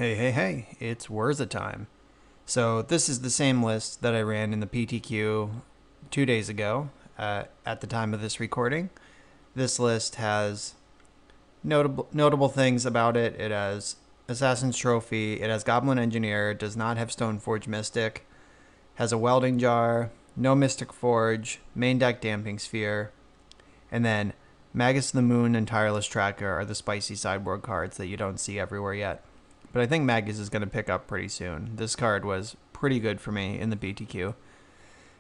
Hey, it's Whirza time. So, this is the same list that I ran in the PTQ 2 days ago at the time of this recording. This list has notable things about it. It has Assassin's Trophy, it has Goblin Engineer, does not have Stoneforge Mystic, has a Welding Jar, no Mystic Forge, main deck Damping Sphere, and then Magus of the Moon and Tireless Tracker are the spicy sideboard cards that you don't see everywhere yet. But I think Magus is going to pick up pretty soon. This card was pretty good for me in the BTQ.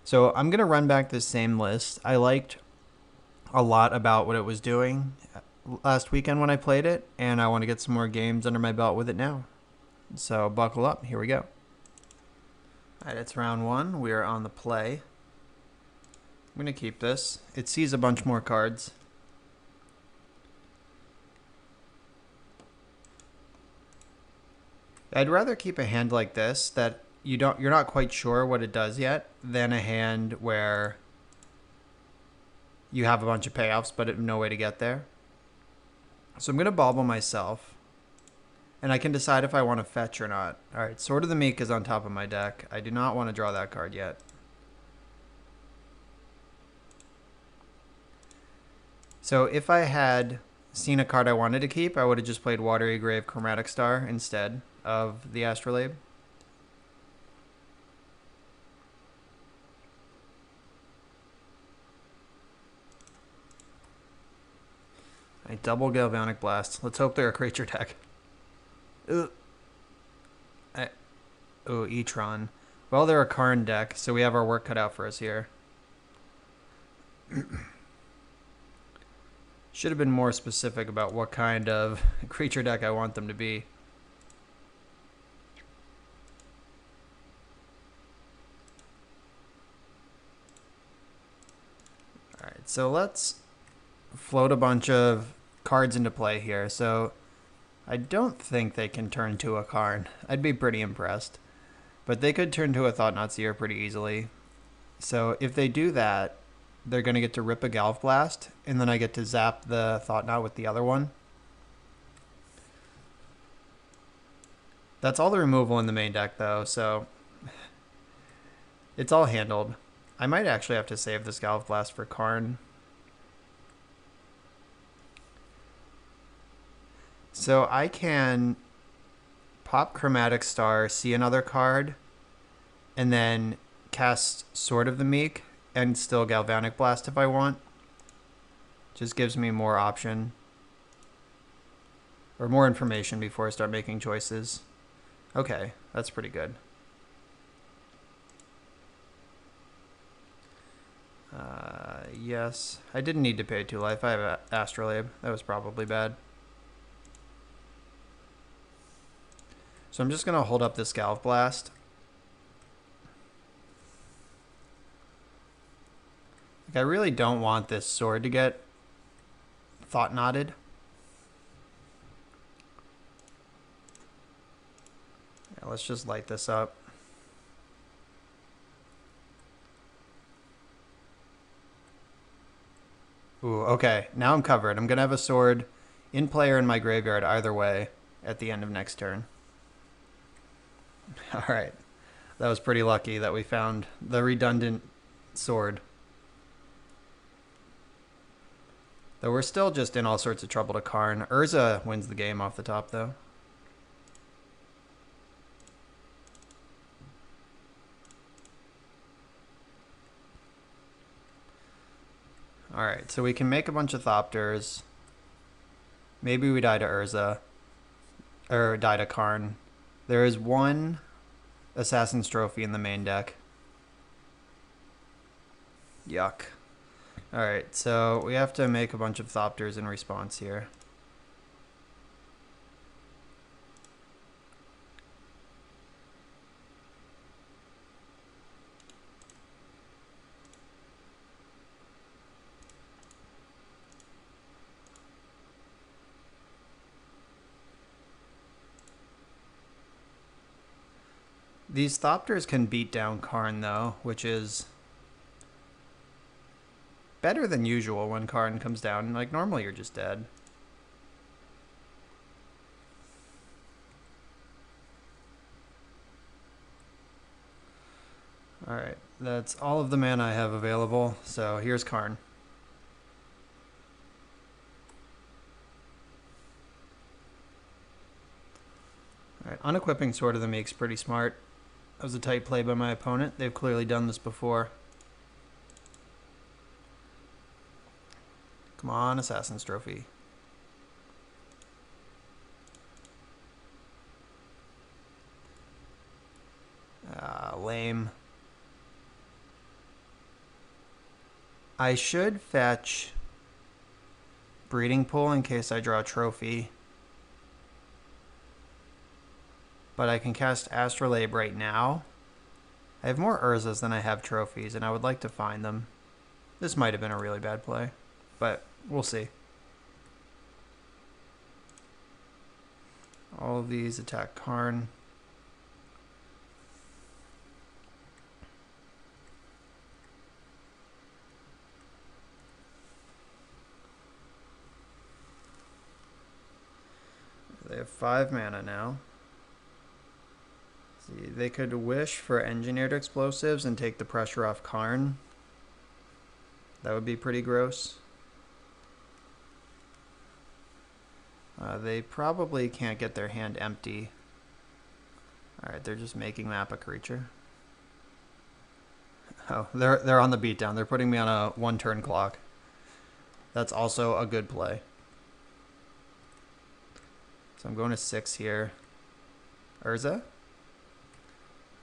So I'm going to run back this same list. I liked a lot about what it was doing last weekend when I played it, and I want to get some more games under my belt with it now. So buckle up. Here we go. All right, it's round one. We are on the play. I'm going to keep this. It sees a bunch more cards. I'd rather keep a hand like this that you're not quite sure what it does yet than a hand where you have a bunch of payoffs but no way to get there. So I'm going to bauble myself, and I can decide if I want to fetch or not. All right, Sword of the Meek is on top of my deck. I do not want to draw that card yet. So if I had seen a card I wanted to keep, I would have just played Watery Grave Chromatic Star instead of the Astrolabe. I double Galvanic Blast. Let's hope they're a creature deck. Oh, E-Tron. Well, they're a Karn deck, so we have our work cut out for us here. Should have been more specific about what kind of creature deck I want them to be. Alright, so let's float a bunch of cards into play here. So I don't think they can turn to a Karn. I'd be pretty impressed. But they could turn to a Thought-Knot Seer pretty easily. So if they do that, they're going to get to rip a Galv Blast, and then I get to zap the Thought-Knot with the other one. That's all the removal in the main deck, though, so it's all handled. I might actually have to save this Galv Blast for Karn. So I can pop Chromatic Star, see another card, and then cast Sword of the Meek and still Galvanic Blast if I want. Just gives me more option. Or more information before I start making choices. Okay, that's pretty good. Yes, I didn't need to pay 2 life. I have an Astrolabe. That was probably bad. So I'm just going to hold up this Galv Blast. Like, I really don't want this sword to get Thought-Knotted. Yeah, let's just light this up. Ooh, okay. Now I'm covered. I'm going to have a sword in play or in my graveyard either way at the end of next turn. All right. That was pretty lucky that we found the redundant sword. Though we're still just in all sorts of trouble to Karn. Whirza wins the game off the top, though. Alright, so we can make a bunch of Thopters. Maybe we die to Whirza. Or die to Karn. There is one Assassin's Trophy in the main deck. Yuck. Alright, so we have to make a bunch of Thopters in response here. These Thopters can beat down Karn, though, which is better than usual when Karn comes down. Like, normally you're just dead. That's all of the mana I have available, so here's Karn. Alright, unequipping Sword of the Meek's pretty smart. That was a tight play by my opponent. They've clearly done this before. Come on, Assassin's Trophy. Lame. I should fetch Breeding Pool in case I draw a trophy. But I can cast Astrolabe right now. I have more Urzas than I have trophies, and I would like to find them. This might have been a really bad play, but we'll see. All of these attack Karn. They have 5 mana now. See, they could wish for Engineered Explosives and take the pressure off Karn. That would be pretty gross. They probably can't get their hand empty. Alright, they're just making map a creature. Oh, they're on the beatdown. They're putting me on a 1-turn clock. That's also a good play. So I'm going to 6 here. Whirza?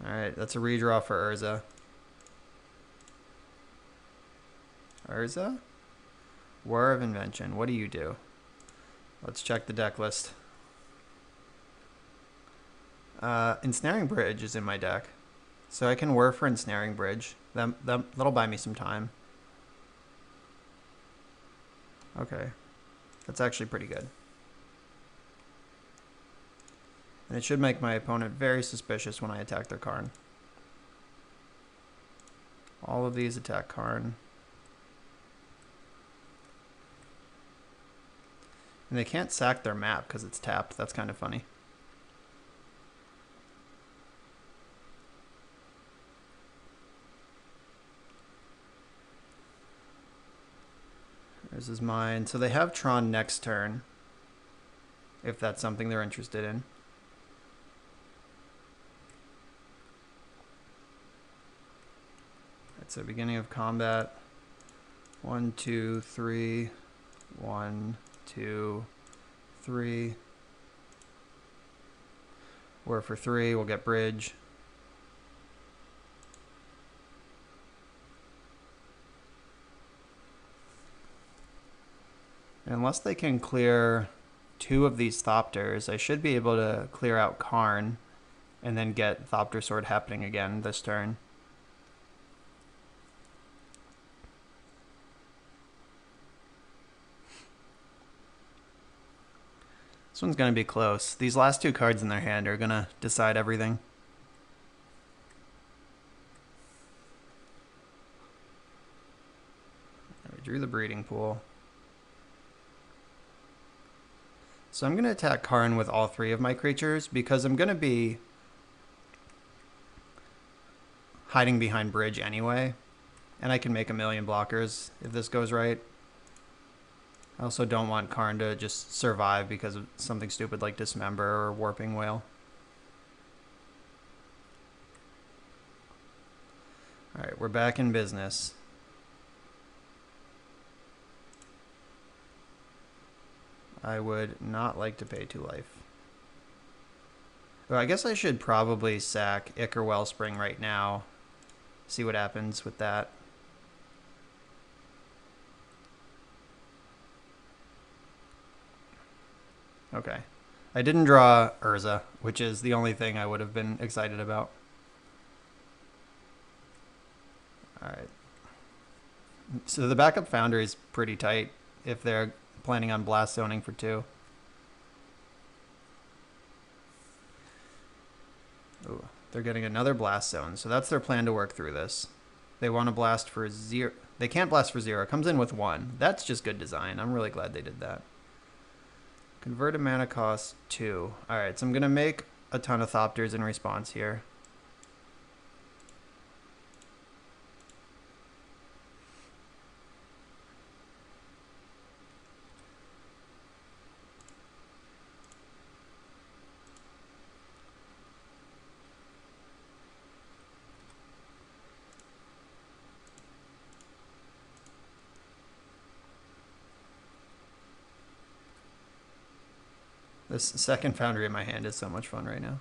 Alright, that's a redraw for Whirza. Whirza? War of Invention. What do you do? Let's check the deck list. Ensnaring Bridge is in my deck. So I can whir for Ensnaring Bridge. That'll buy me some time. Okay. That's actually pretty good. And it should make my opponent very suspicious when I attack their Karn. All of these attack Karn. And they can't sack their map because it's tapped. That's kind of funny. This is mine. So they have Tron next turn, if that's something they're interested in. Right, so beginning of combat. 1, 2, 3. 1, 2, 3. Whir for 3. We'll get bridge. Unless they can clear 2 of these Thopters, I should be able to clear out Karn and then get Thopter Sword happening again this turn. This one's going to be close. These last 2 cards in their hand are going to decide everything. We drew the Breeding Pool. So I'm going to attack Karn with all 3 of my creatures because I'm going to be hiding behind bridge anyway. And I can make a million blockers if this goes right. I also don't want Karn to just survive because of something stupid like Dismember or Warping Whale. Alright, we're back in business. I would not like to pay 2 life. Well, I guess I should probably sack Ichor Wellspring right now. See what happens with that. Okay. I didn't draw Whirza, which is the only thing I would have been excited about. Alright. So the backup Foundry is pretty tight if they're planning on blast zoning for 2. Ooh, they're getting another blast zone, so that's their plan to work through this. They want to blast for 0. They can't blast for 0. It comes in with 1. That's just good design. I'm really glad they did that. Converted mana cost 2. Alright, so I'm going to make a ton of Thopters in response here. This second Foundry in my hand is so much fun right now.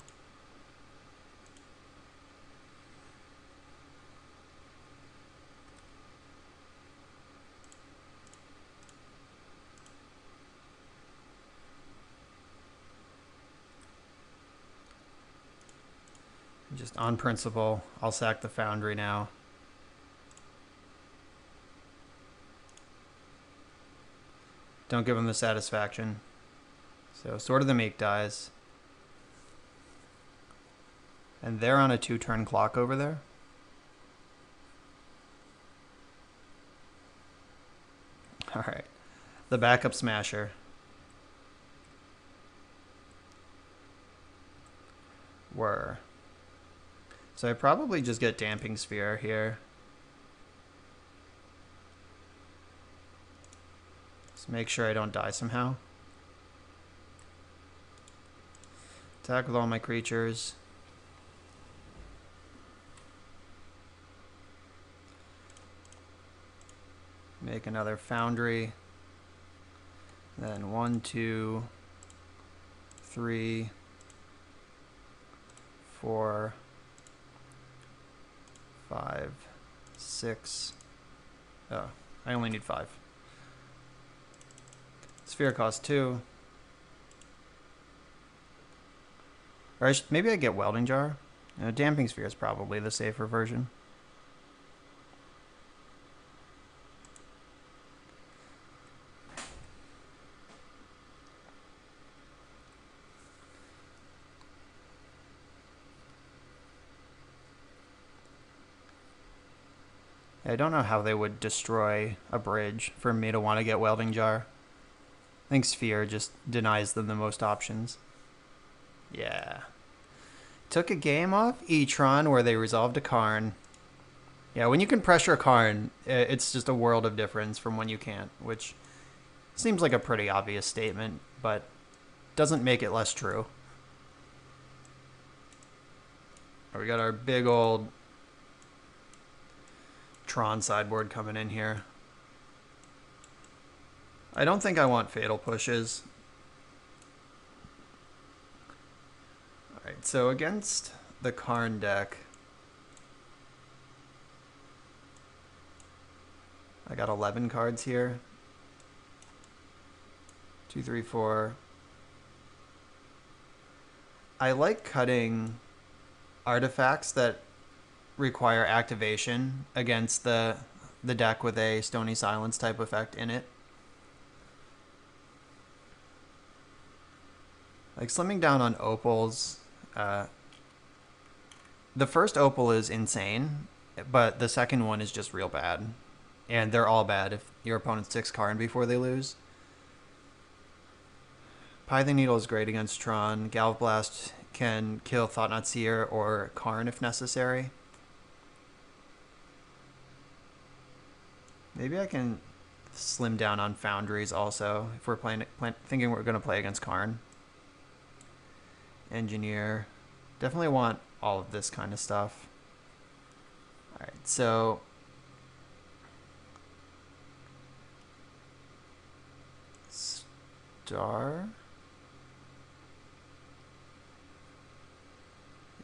Just on principle, I'll sack the Foundry now. Don't give him the satisfaction. So Sword of the Meek dies. And they're on a 2-turn clock over there. Alright. The backup Smasher. Whir. So I probably just get Damping Sphere here. Just make sure I don't die somehow. Attack with all my creatures. Make another Foundry. Then 1, 2, 3, 4, 5, 6. Oh, I only need 5. Sphere costs 2. Or maybe I get Welding Jar. Damping Sphere is probably the safer version. I don't know how they would destroy a bridge for me to want to get Welding Jar. I think Sphere just denies them the most options. Yeah. Took a game off E-Tron where they resolved a Karn. Yeah, when you can pressure a Karn, it's just a world of difference from when you can't, which seems like a pretty obvious statement, but doesn't make it less true. We got our big old Tron sideboard coming in here. I don't think I want Fatal Pushes. Alright, so against the Karn deck, I got 11 cards here. 2, 3, 4. I like cutting artifacts that require activation against the deck with a Stony Silence type effect in it. Like slimming down on opals. The first opal is insane, but the second one is just real bad. And they're all bad if your opponent sticks Karn before they lose. Python Needle is great against Tron. Galv Blast can kill Thought-Knot Seer or Karn if necessary. Maybe I can slim down on Foundries also if we're thinking we're going to play against Karn. Engineer. Definitely want all of this kind of stuff. Alright, so Star.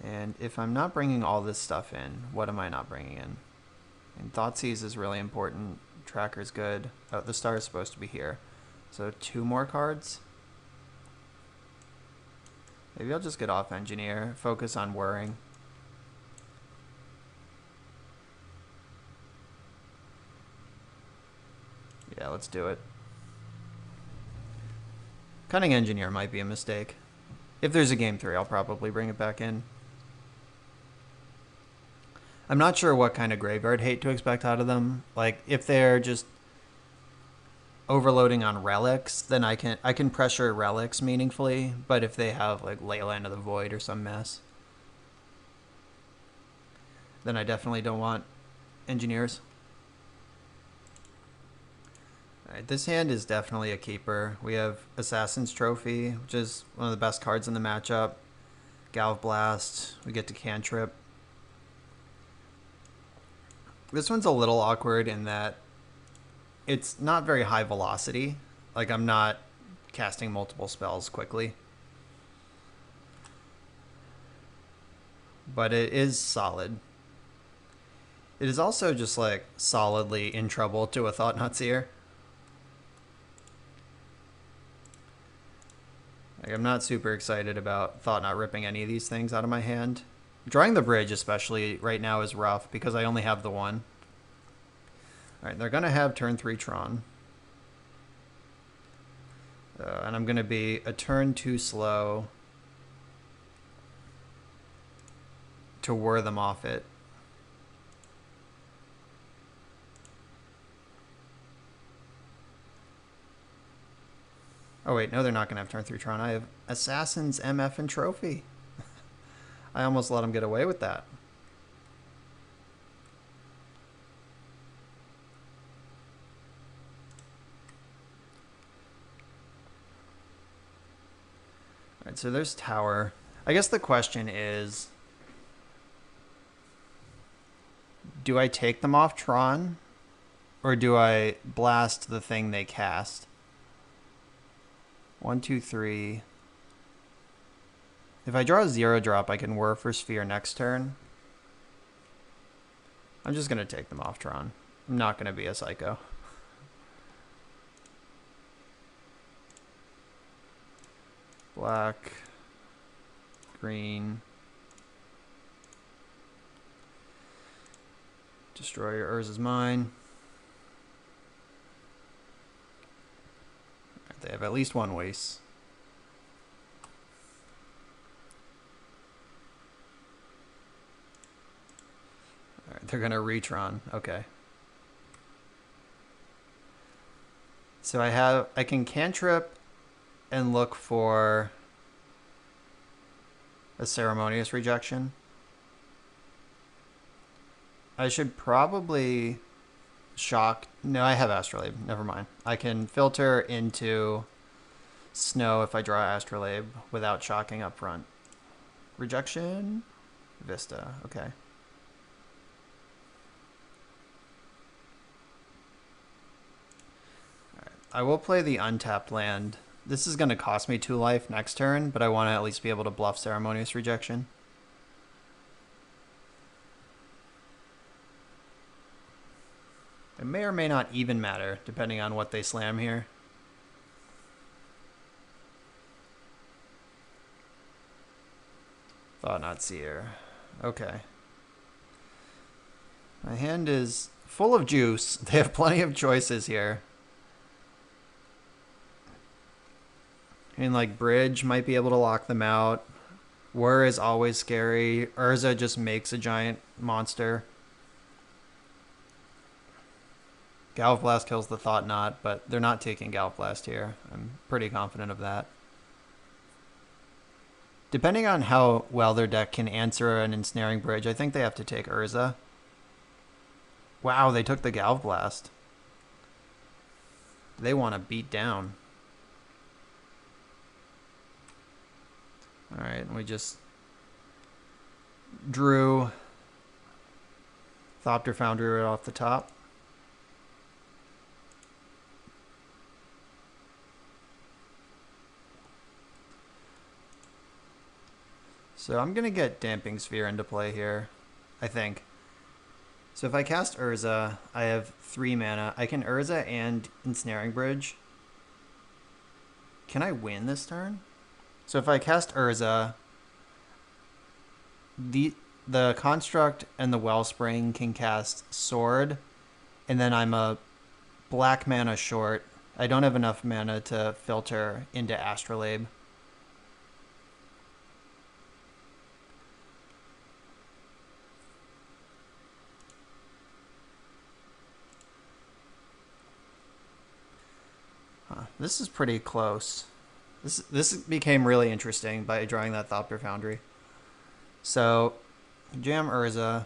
And if I'm not bringing all this stuff in, what am I not bringing in? And Thoughtseize is really important. Tracker's good. Oh, the star is supposed to be here. So 2 more cards. Maybe I'll just get off Engineer. Focus on whirring. Yeah, let's do it. Cunning Engineer might be a mistake. If there's a game 3, I'll probably bring it back in. I'm not sure what kind of graveyard hate to expect out of them. Like, if they're just overloading on relics, then I can pressure relics meaningfully. But if they have, like, Leyland of the Void or some mess, then I definitely don't want Engineers. Alright, this hand is definitely a keeper. We have Assassin's Trophy, which is one of the best cards in the matchup. Galv Blast, we get to Cantrip. This one's a little awkward in that it's not very high velocity. Like, I'm not casting multiple spells quickly. but it is solid. It is also just like solidly in trouble to a Thought-Knot Seer. Like, I'm not super excited about Thought-Knot ripping any of these things out of my hand. Drawing the bridge especially right now is rough because I only have the one. Alright, they're going to have turn 3 Tron. And I'm going to be a turn too slow to whir them off it. Oh wait, no, they're not going to have turn 3 Tron. I have Assassins, MF, and Trophy. I almost let them get away with that. Alright, so there's Tower. I guess the question is, do I take them off Tron? Or do I blast the thing they cast? 1, 2, 3. If I draw a 0-drop, I can whir for Sphere next turn. I'm just going to take them off Tron. I'm not going to be a psycho. Black. Green. Destroy your Urza's Mine. Right, they have at least one waste. Alright, they're gonna retron. Okay. So I can cantrip and look for a Ceremonious Rejection. I should probably shock. No, I have Astrolabe. Never mind. I can filter into Snow if I draw Astrolabe without shocking up front. Rejection. Vista. Okay. Alright. I will play the untapped land. This is going to cost me 2 life next turn, but I want to at least be able to bluff Ceremonious Rejection. It may or may not even matter, depending on what they slam here. Thought-Knot Seer. Okay. My hand is full of juice. They have plenty of choices here. I mean, like, Bridge might be able to lock them out. Whir is always scary. Urza just makes a giant monster. Galv Blast kills the Thought-Knot, but they're not taking Galv Blast here. I'm pretty confident of that. Depending on how well their deck can answer an Ensnaring Bridge, I think they have to take Urza. Wow, they took the Galv Blast. They want to beat down. Alright, we just drew Thopter Foundry right off the top. So I'm going to get Damping Sphere into play here, I think. So if I cast Urza, I have 3 mana. I can Urza and Ensnaring Bridge. Can I win this turn? So if I cast Urza, the Construct and the Wellspring can cast Sword, and then I'm a black mana short. I don't have enough mana to filter into Astrolabe. This is pretty close. This became really interesting by drawing that Thopter Foundry. So, jam Urza.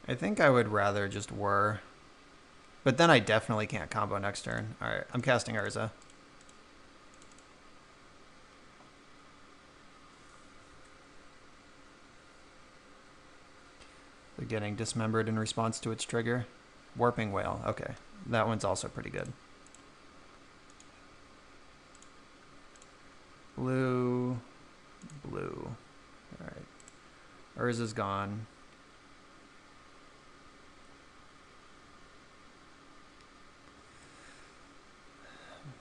I think I would rather just whir. But then I definitely can't combo next turn. Alright, I'm casting Urza. They're getting dismembered in response to its trigger. Warping Whale. Okay. That one's also pretty good. Blue, blue. All right. Urza's gone.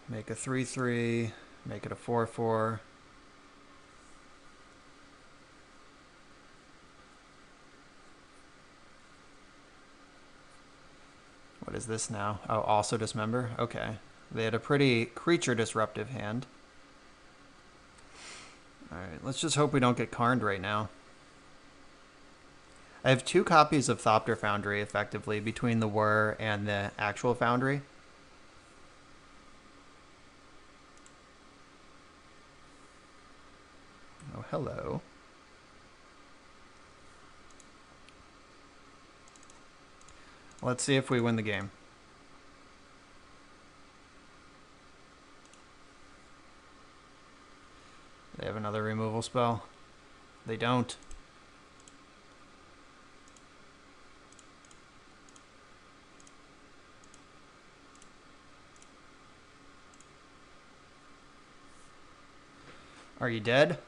Make a 3/3. Make it a 4/4. What is this now? Oh, also dismember? Okay. They had a pretty creature disruptive hand. Alright, let's just hope we don't get Karned right now. I have 2 copies of Thopter Foundry, effectively, between the Whir and the actual Foundry. Oh, hello. Let's see if we win the game. They have another removal spell. They don't. Are you dead?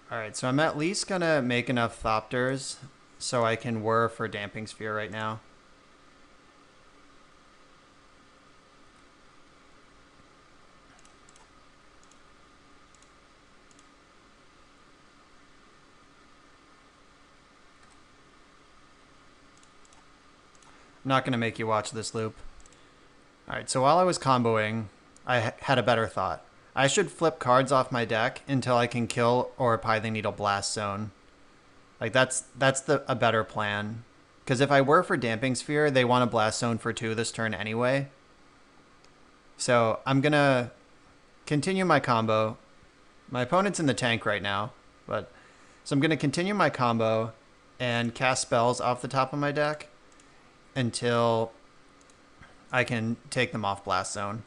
Alright, so I'm at least gonna make enough Thopters so I can Whir for Damping Sphere right now. I'm not gonna make you watch this loop. Alright, so while I was comboing, I had a better thought. I should flip cards off my deck until I can kill or Pithing Needle Blast Zone. Like, that's a better plan. Because if I were for Damping Sphere, they want a Blast Zone for 2 this turn anyway. So I'm going to continue my combo. My opponent's in the tank right now. So I'm going to continue my combo and cast spells off the top of my deck until I can take them off Blast Zone.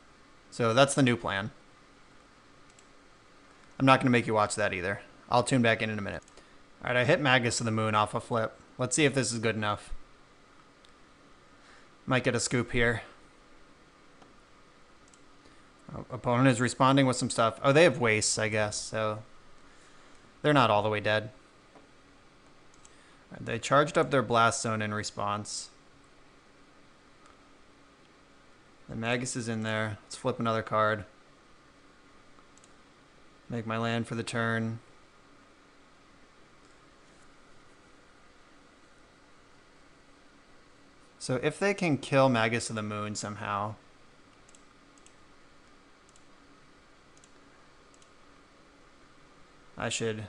So that's the new plan. I'm not going to make you watch that either. I'll tune back in a minute. Alright, I hit Magus of the Moon off a flip. Let's see if this is good enough. Might get a scoop here. Oh, opponent is responding with some stuff. Oh, they have wastes, I guess, so they're not all the way dead. Right, they charged up their Blast Zone in response. The Magus is in there. Let's flip another card. Make my land for the turn. So if they can kill Magus of the Moon somehow, I should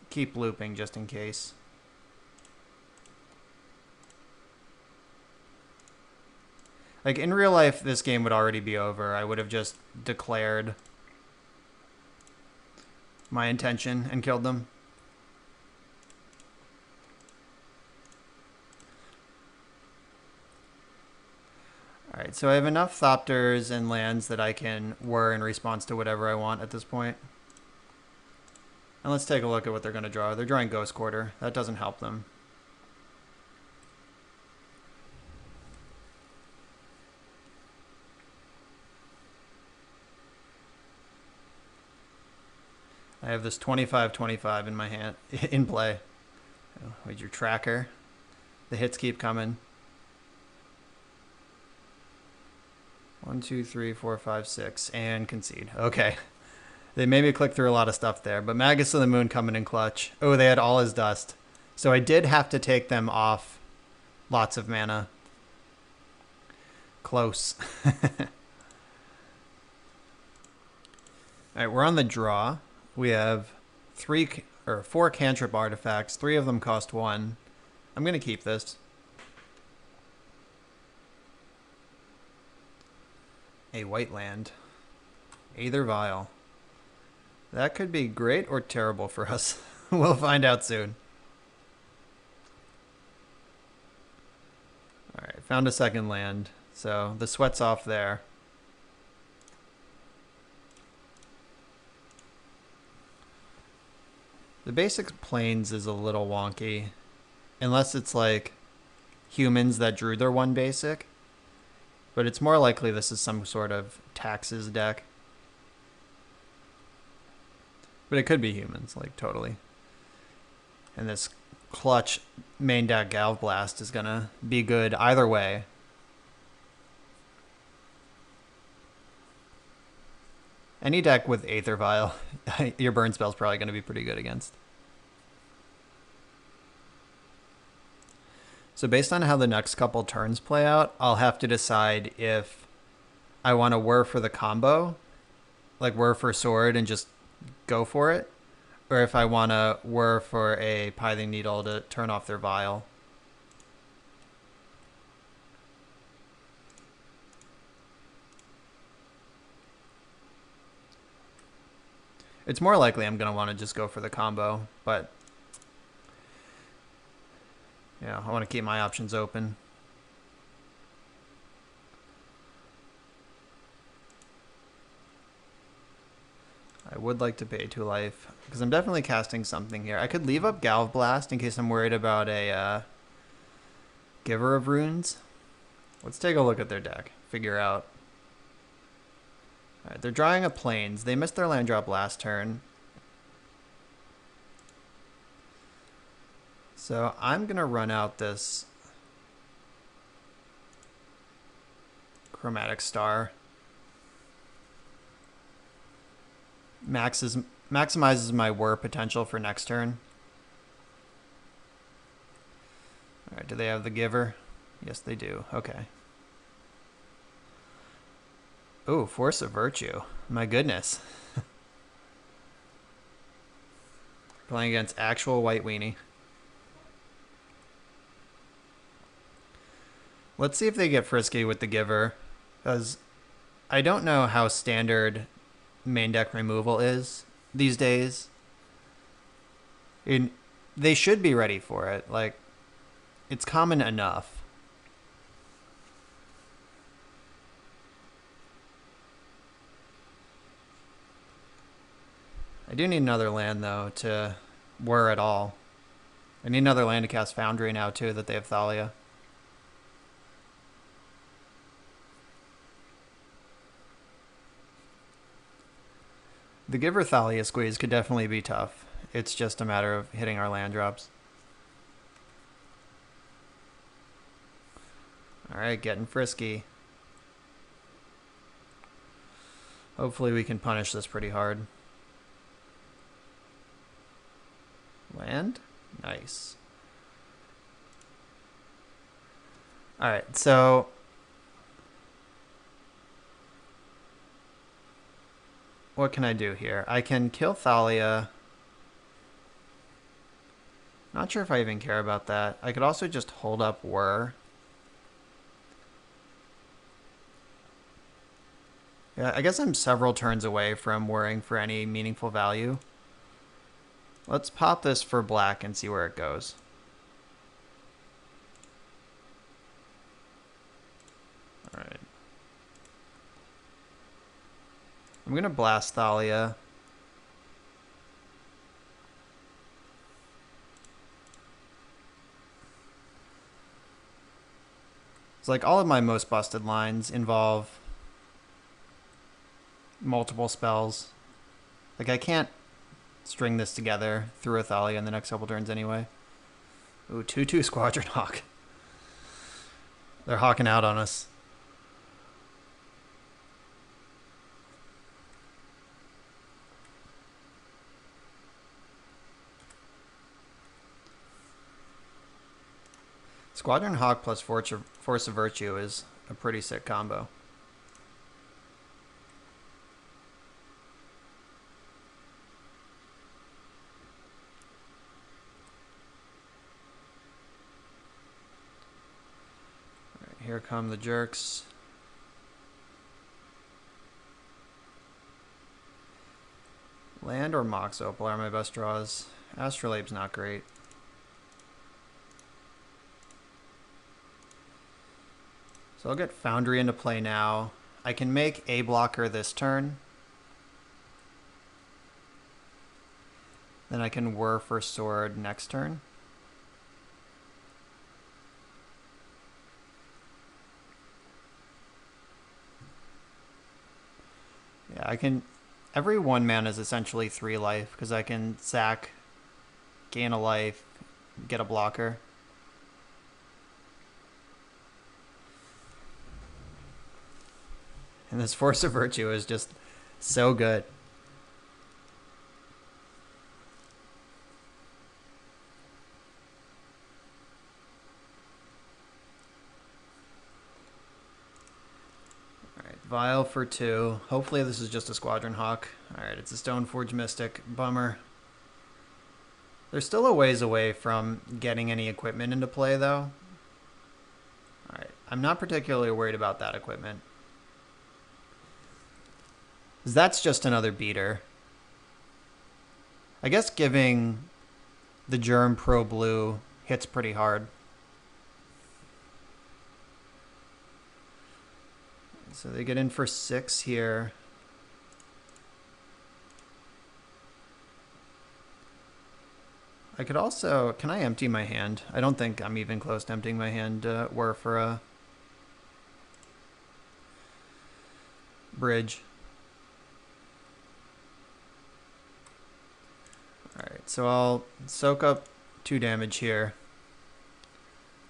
keep looping just in case. Like, in real life, this game would already be over. I would have just declared my intention and killed them. Alright, so I have enough Thopters and lands that I can Whir in response to whatever I want at this point. And let's take a look at what they're going to draw. They're drawing Ghost Quarter. That doesn't help them. I have this 25-25 in my hand, in play. With your tracker. The hits keep coming. 1, 2, 3, 4, 5, 6, and concede. Okay. They made me click through a lot of stuff there, but Magus of the Moon coming in clutch. Oh, they had all his dust. So I did have to take them off lots of mana. Close. Alright, we're on the draw. We have 4 cantrip artifacts. 3 of them cost 1. I'm going to keep this. A white land. Aether Vial. That could be great or terrible for us. We'll find out soon. Alright, found a second land. So the sweat's off there. The basic planes is a little wonky. Unless it's like humans that drew their one basic. But it's more likely this is some sort of taxes deck. But it could be humans, like totally. And this clutch main deck Galv Blast is gonna be good either way. Any deck with Aether Vial, your burn spell's probably gonna be pretty good against. So based on how the next couple turns play out, I'll have to decide if I want to whir for the combo, like whir for sword and just go for it, or if I want to whir for a Pithing Needle to turn off their vial. It's more likely I'm going to want to just go for the combo, but yeah, I want to keep my options open. I would like to pay 2 life, because I'm definitely casting something here. I could leave up Galv Blast in case I'm worried about a Giver of Runes. Let's take a look at their deck, figure out. Alright, they're drawing a Plains. They missed their land drop last turn. So I'm going to run out this Chromatic Star. Maximizes my whir potential for next turn. Alright, do they have the Giver? Yes, they do. Okay. Oh, Force of Virtue. My goodness. Playing against actual White Weenie. Let's see if they get frisky with the Giver, because I don't know how standard main deck removal is these days. They should be ready for it. Like, it's common enough. I do need another land, though, to whir at all. I need another land to cast Foundry now, too, that they have Thalia. The Giver Thalia squeeze could definitely be tough. It's just a matter of hitting our land drops. Alright, getting frisky. Hopefully we can punish this pretty hard. Land? Nice. Alright, so what can I do here? I can kill Thalia. Not sure if I even care about that. I could also just hold up Whir. Yeah, I guess I'm several turns away from whirring for any meaningful value. Let's pop this for black and see where it goes. Alright. I'm going to blast Thalia. It's like all of my most busted lines involve multiple spells. Like I can't string this together through a Thalia in the next couple turns anyway. Ooh, 2/2 Squadron Hawk. They're hawking out on us. Squadron Hawk plus Force of Virtue is a pretty sick combo. All right, here come the jerks. Land or Mox Opal are my best draws. Astrolabe's not great. So I'll get Foundry into play now. I can make a blocker this turn. Then I can whir for sword next turn. Yeah, I can... Every 1 mana is essentially 3 life, because I can sack, gain a life, get a blocker. And this Force of Virtue is just so good. Alright, Vial for 2. Hopefully this is just a Squadron Hawk. Alright, it's a Stoneforge Mystic. Bummer. They're still a ways away from getting any equipment into play, though. Alright, I'm not particularly worried about that equipment. That's just another beater. I guess giving the Germ Pro Blue hits pretty hard. So they get in for 6 here. I could also... Can I empty my hand? I don't think I'm even close to emptying my hand. Whir for a bridge. Alright, so I'll soak up 2 damage here.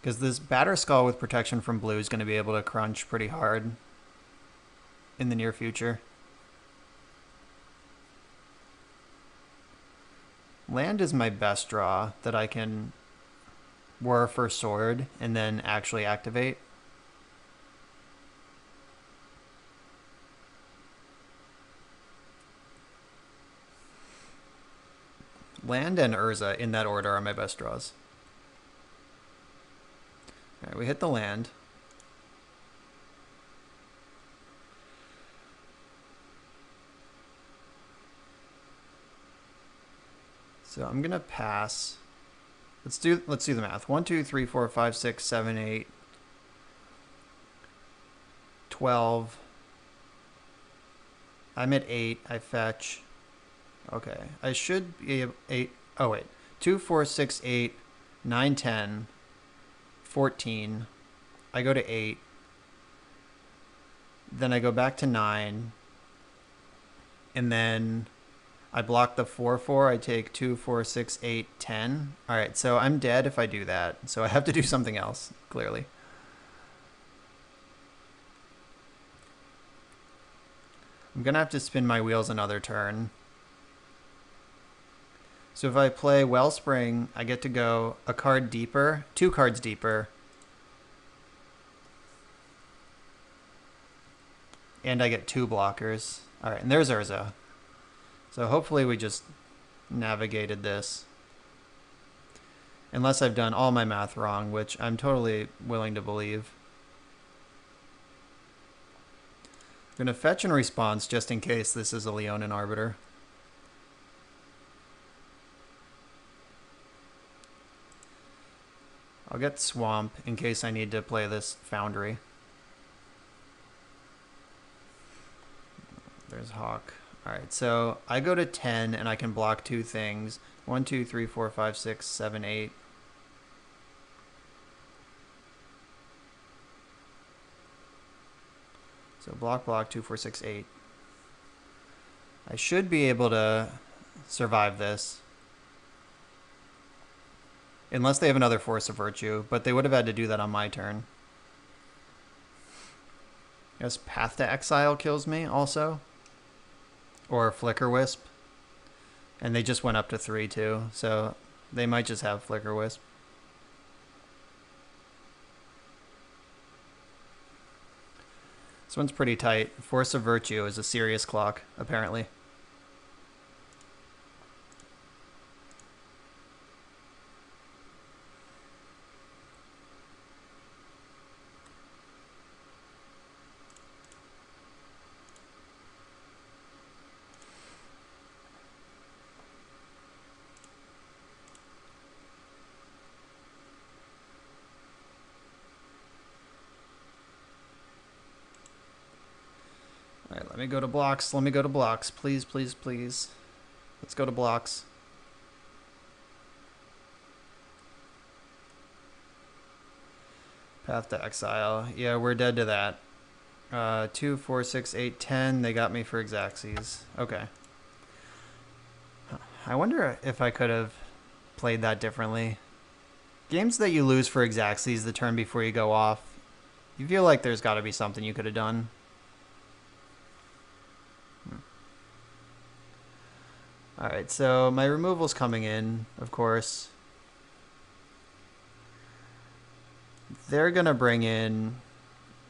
Because this Batterskull with protection from blue is going to be able to crunch pretty hard in the near future. Land is my best draw that I can whir for sword and then actually activate. Land and Urza in that order are my best draws. Alright, we hit the land. So I'm gonna pass. Let's do the math. 1, 2, 3, 4, 5, 6, 7, 8, 12. I'm at 8. I fetch. Okay, I should be 8. Oh wait, 2, 4, 6, 8, 9, 10, 14. I go to 8. Then I go back to 9. And then I block the 4/4. I take 2, 4, 6, 8, 10. All right, so I'm dead if I do that. So I have to do something else, clearly. I'm going to have to spin my wheels another turn. So if I play Wellspring, I get to go a card deeper, 2 cards deeper. And I get 2 blockers. All right, and there's Urza. So hopefully we just navigated this. Unless I've done all my math wrong, which I'm totally willing to believe. I'm going to fetch in response just in case this is a Leonin Arbiter. I'll get Swamp in case I need to play this Foundry. There's Hawk. Alright, so I go to 10 and I can block 2 things. 1, 2, 3, 4, 5, 6, 7, 8. So block, block, 2, 4, 6, 8. I should be able to survive this. Unless they have another Force of Virtue, but they would have had to do that on my turn. I guess Path to Exile kills me also. Or Flicker Wisp. And they just went up to 3 too, so they might just have Flicker Wisp. This one's pretty tight. Force of Virtue is a serious clock, apparently. Alright, let me go to blocks. Let me go to blocks. Please, please, please. Let's go to blocks. Path to Exile. Yeah, we're dead to that. 2, 4, 6, 8, 10. They got me for Xaxes. Okay. I wonder if I could have played that differently. Games that you lose for Xaxes the turn before you go off, you feel like there's got to be something you could have done. Alright, so my removal's coming in, of course. They're going to bring in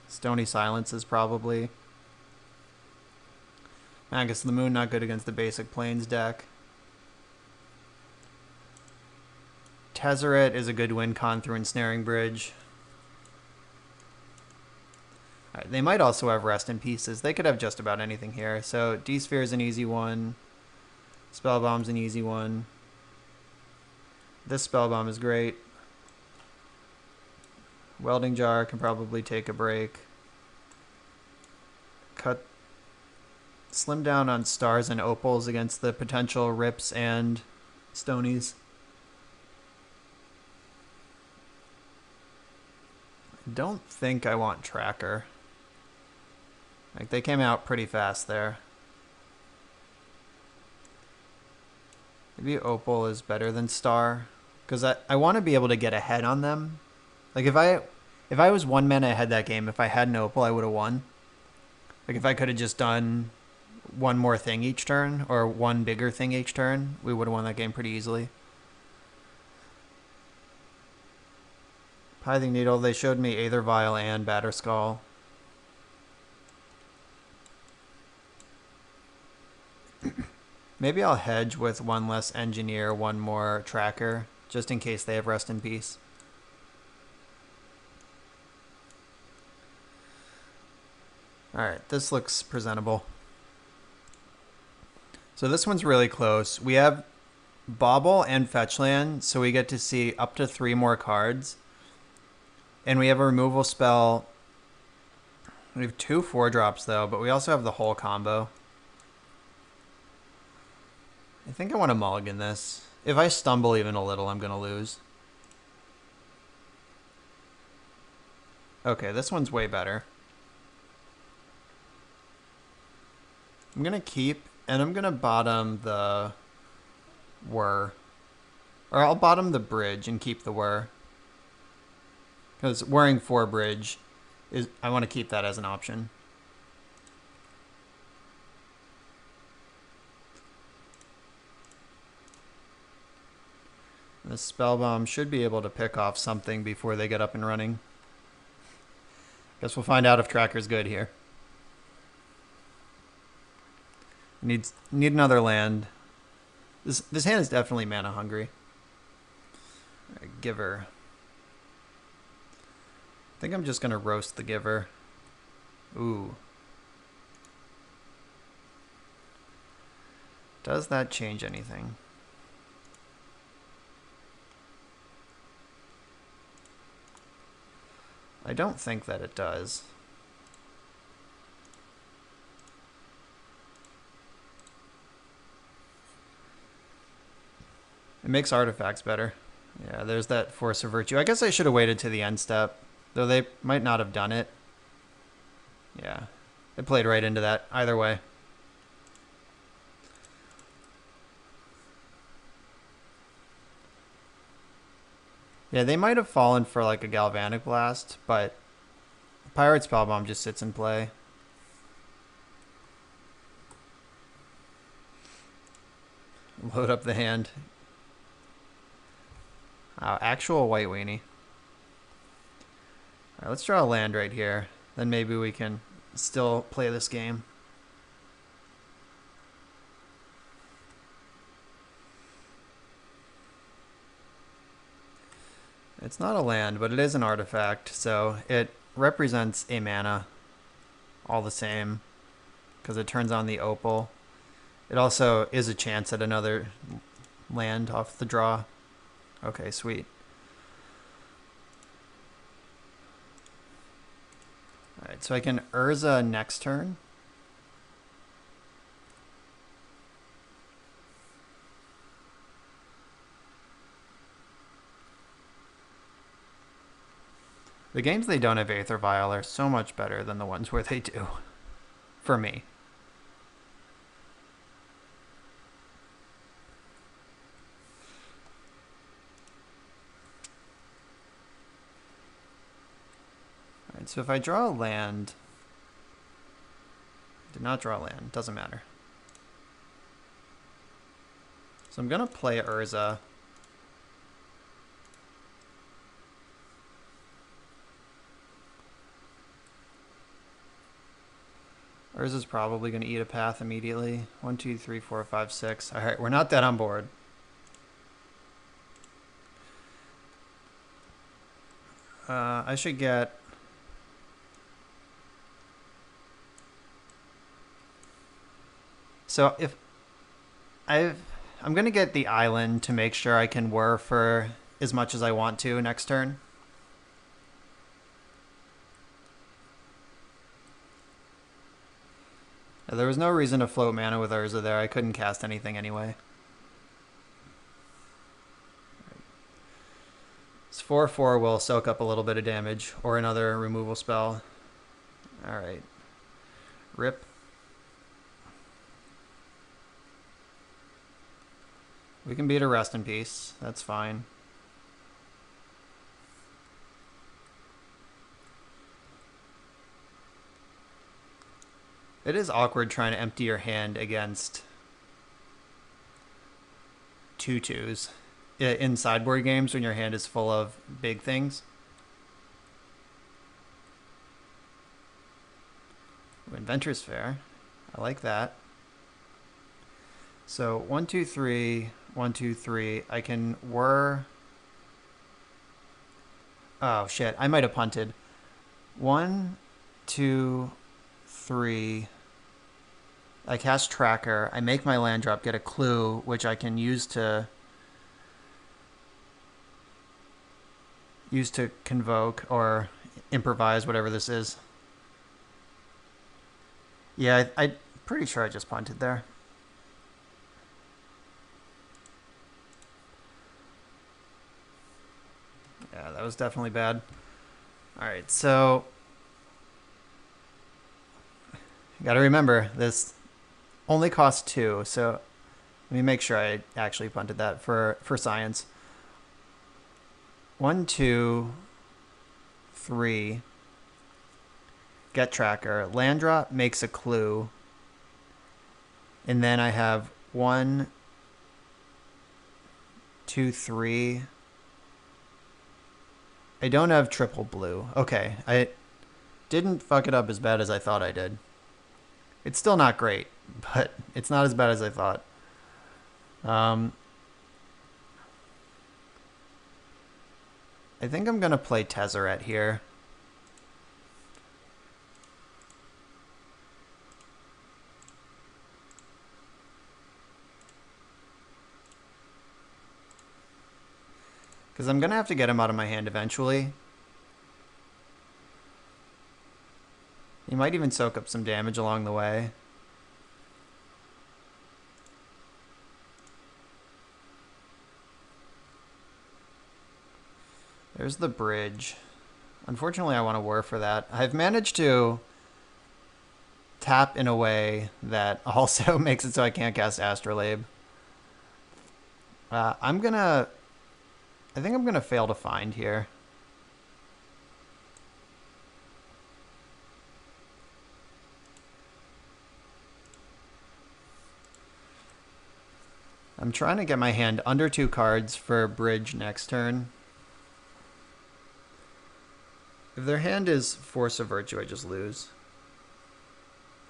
Stony Silences, probably. Magus of the Moon, not good against the basic Plains deck. Tezzeret is a good win con through Ensnaring Bridge. Right, they might also have Rest in Pieces. They could have just about anything here. So D-Sphere is an easy one. Spellbomb's an easy one. This Spellbomb is great. Welding Jar can probably take a break. Slim down on Stars and Opals against the potential Rips and Stonies. I don't think I want Tracker. Like, they came out pretty fast there. Maybe Opal is better than Star, because I want to be able to get ahead on them. Like, if I was 1 mana ahead that game, if I had an Opal, I would have won. Like, if I could have just done one more thing each turn, or one bigger thing each turn, we would have won that game pretty easily. Pithing Needle, they showed me Aether Vial and Batterskull. Maybe I'll hedge with one less Engineer, one more Tracker, just in case they have Rest in Peace. Alright, this looks presentable. So this one's really close. We have Bauble and Fetchland, so we get to see up to 3 more cards. And we have a removal spell. We have 2 4-drops though, but we also have the whole combo. I think I want to mulligan this. If I stumble even a little, I'm going to lose. Okay, this one's way better. I'm going to keep, and I'm going to bottom the Whir. Or I'll bottom the bridge and keep the Whir. Because Whirring 4 bridge, I want to keep that as an option. The Spellbomb should be able to pick off something before they get up and running. Guess we'll find out if Tracker's good here. Need another land. This hand is definitely mana hungry. Right, Giver. I think I'm just gonna roast the Giver. Ooh. Does that change anything? I don't think that it does. It makes artifacts better. Yeah, there's that Force of Virtue. I guess I should have waited to the end step, though they might not have done it. Yeah, it played right into that either way. Yeah, they might have fallen for like a Galvanic Blast, but Pirate Spellbomb just sits in play. Load up the hand. Actual White Weenie. Alright, let's draw a land right here. Then maybe we can still play this game. It's not a land, but it is an artifact, so it represents a mana all the same because it turns on the Opal. It also is a chance at another land off the draw. Okay, sweet. Alright, so I can Whirza next turn. The games they don't have Aether Vial are so much better than the ones where they do, for me. Alright, so if I draw a land... Did not draw land, doesn't matter. So I'm going to play Whirza. Whirza's probably going to eat a path immediately. 1, 2, 3, 4, 5, 6. Alright, we're not dead on board. I should get... So if I'm going to get the island to make sure I can whir for as much as I want to next turn. There was no reason to float mana with Whirza there. I couldn't cast anything anyway. This 4/4 will soak up a little bit of damage or another removal spell. Alright. Rip. We can beat a rest in peace. That's fine. It is awkward trying to empty your hand against 2/2s in sideboard games when your hand is full of big things. Inventor's Fair. I like that. So 1, 2, 3, 1, 2, 3. I can whir. Oh shit! I might have punted. 1, 2, 3. I cast Tracker. I make my land drop, get a clue, which I can use to convoke or improvise, whatever this is. Yeah, I'm pretty sure I just punted there. Yeah, that was definitely bad. Alright, so... You gotta remember, this only costs 2, so let me make sure I actually punted that for science. 1, 2, 3. Get Tracker. Land drop makes a clue. And then I have 1, 2, 3. I don't have triple blue. Okay, I didn't fuck it up as bad as I thought I did. It's still not great, but it's not as bad as I thought. I think I'm going to play Tezzeret here. Because I'm going to have to get him out of my hand eventually. He might even soak up some damage along the way. There's the bridge. Unfortunately, I want to whir for that. I've managed to tap in a way that also makes it so I can't cast Astrolabe. I think I'm gonna fail to find here. I'm trying to get my hand under 2 cards for bridge next turn. If their hand is Force of Virtue, I just lose.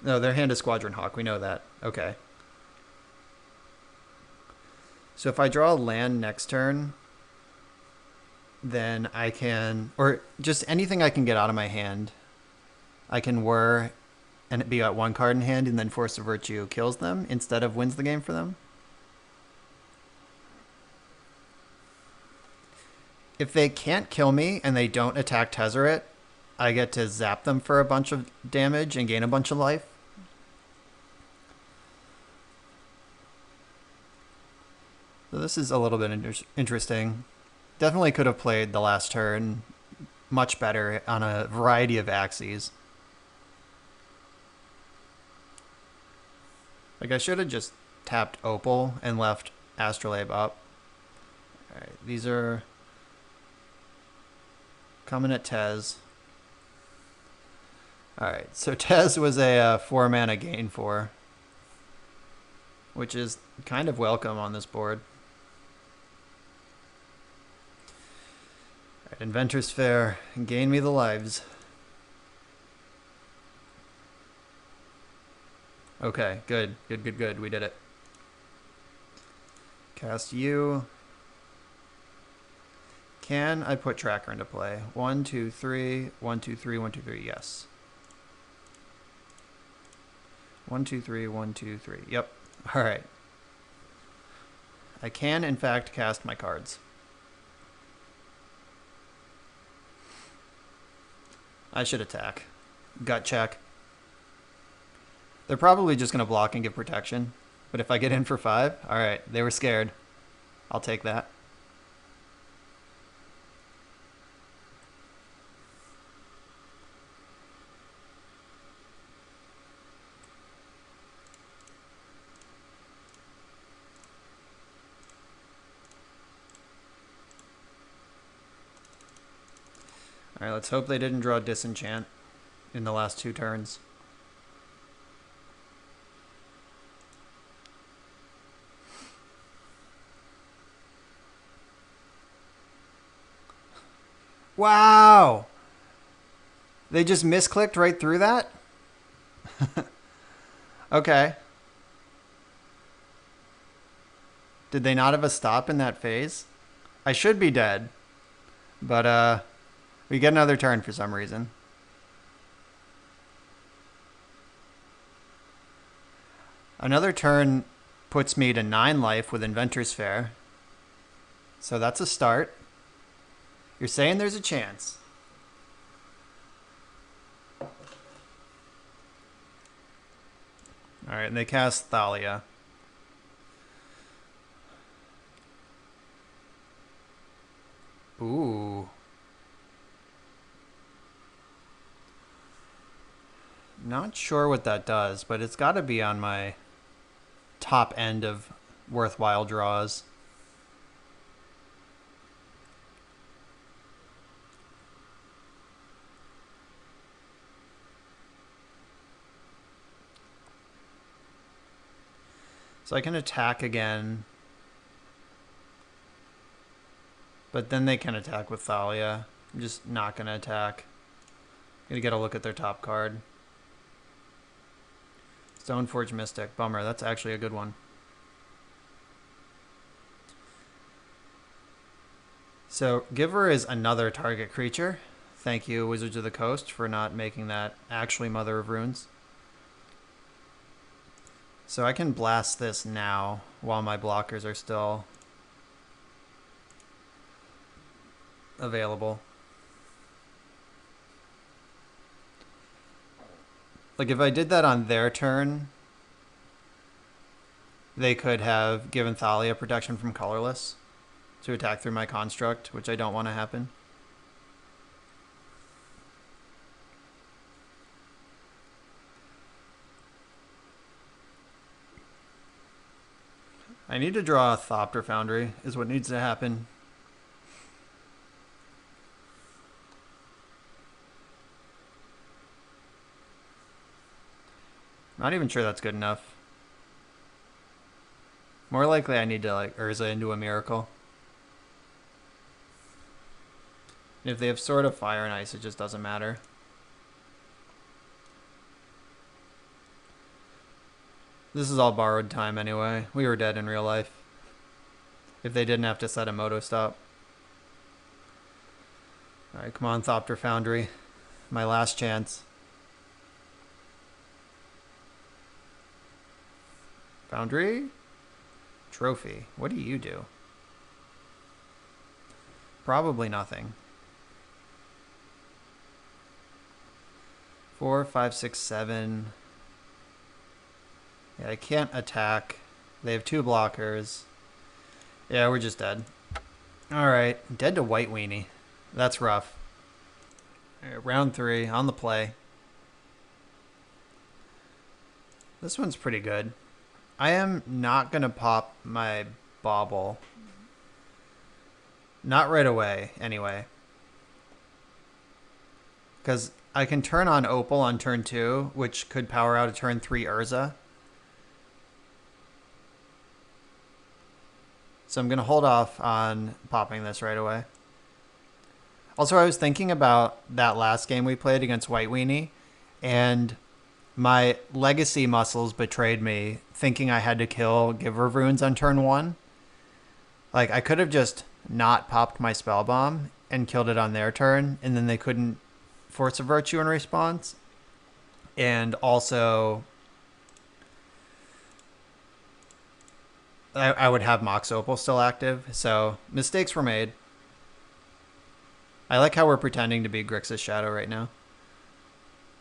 No, their hand is Squadron Hawk. We know that. Okay. So if I draw a land next turn, then I can, or just anything I can get out of my hand, I can whir and be at 1 card in hand, and then Force of Virtue kills them instead of wins the game for them. If they can't kill me and they don't attack Tezzeret, I get to zap them for a bunch of damage and gain a bunch of life. So this is a little bit interesting. Definitely could have played the last turn much better on a variety of axes. Like, I should have just tapped Opal and left Astrolabe up. Alright, these are coming at Tez. Alright, so Tez was a 4 mana gain 4, which is kind of welcome on this board. Alright, Inventor's Fair, gain me the lives. Okay, good. We did it. Cast you. Can I put Tracker into play? 1, 2, 3, 1, 2, 3, 1, 2, 3, yes. 1, 2, 3, 1, 2, 3. Yep. Alright. I can, in fact, cast my cards. I should attack. Gut check. They're probably just going to block and give protection. But if I get in for 5, alright, they were scared. I'll take that. Alright, let's hope they didn't draw Disenchant in the last 2 turns. Wow! They just misclicked right through that? Okay. Did they not have a stop in that phase? I should be dead. But, we get another turn for some reason. Another turn puts me to 9 life with Inventor's Fair. So that's a start. You're saying there's a chance. Alright, and they cast Thalia. Ooh. Not sure what that does, but it's got to be on my top end of worthwhile draws. So I can attack again. But then they can attack with Thalia. I'm just not going to attack. I'm going to get a look at their top card. Stoneforge Mystic. Bummer. That's actually a good one. So Giver is another target creature. Thank you, Wizards of the Coast, for not making that actually Mother of Runes. So I can blast this now while my blockers are still available. Like, if I did that on their turn, they could have given Thalia protection from colorless to attack through my construct, which I don't want to happen. I need to draw a Thopter Foundry is what needs to happen. Not even sure that's good enough. More likely I need to like Urza into a Miracle. If they have Sword of Fire and Ice, it just doesn't matter. This is all borrowed time anyway. We were dead in real life. If they didn't have to set a Moto stop. Alright, come on, Thopter Foundry. My last chance. Foundry? Trophy. What do you do? Probably nothing. 4, 5, 6, 7. Yeah, I can't attack. They have 2 blockers. Yeah, we're just dead. Alright, dead to White Weenie. That's rough. All right, round 3 on the play. This one's pretty good. I am not going to pop my bauble. Not right away, anyway. Because I can turn on Opal on turn 2, which could power out a turn 3 Urza. So I'm going to hold off on popping this right away. Also, I was thinking about that last game we played against White Weenie, and my legacy muscles betrayed me, thinking I had to kill Giver of Runes on turn 1. Like, I could have just not popped my Spell Bomb and killed it on their turn, and then they couldn't Force of Virtue in response. And also, I would have Mox Opal still active, so mistakes were made. I like how we're pretending to be Grixis Shadow right now.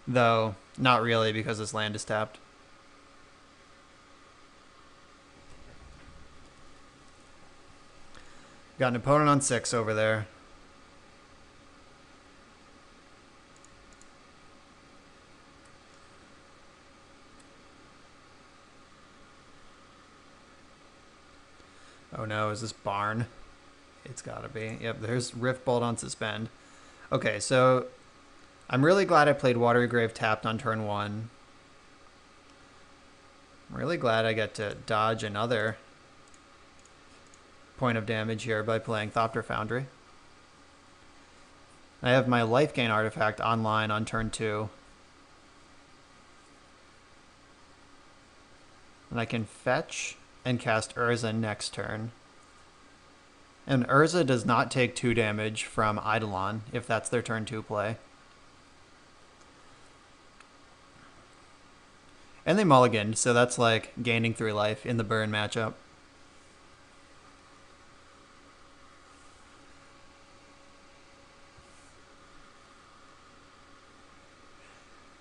Though, not really, because this land is tapped. Got an opponent on 6 over there. Oh no, is this Barn? It's gotta be. Yep, there's Rift Bolt on suspend. Okay, so I'm really glad I played Watery Grave tapped on turn 1. I'm really glad I get to dodge another point of damage here by playing Thopter Foundry. I have my life gain artifact online on turn 2. And I can fetch and cast Urza next turn. And Urza does not take 2 damage from Eidolon if that's their turn 2 play. And they mulliganed, so that's like gaining 3 life in the burn matchup.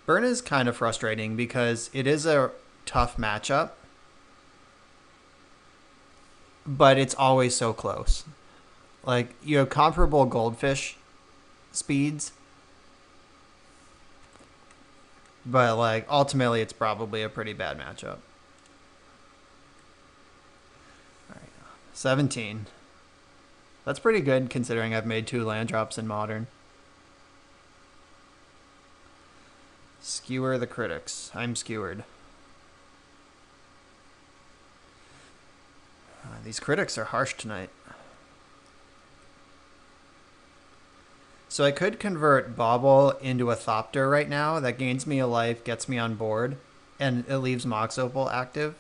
Burn is kind of frustrating because it is a tough matchup, but it's always so close. Like, you have comparable Goldfish speeds, but like ultimately it's probably a pretty bad matchup. All right, 17. That's pretty good considering I've made 2 land drops in Modern. Skewer the critics. I'm skewered. These critics are harsh tonight. So I could convert Bauble into a Thopter right now. That gains me a life, gets me on board, and it leaves Mox Opal active.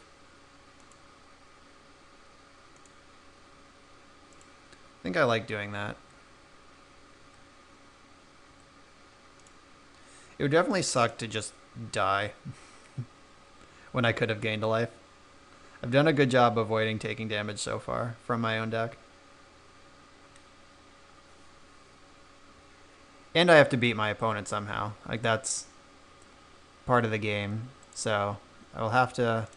I think I like doing that. It would definitely suck to just die when I could have gained a life. I've done a good job avoiding taking damage so far from my own deck. And I have to beat my opponent somehow. Like, that's part of the game. So I will have to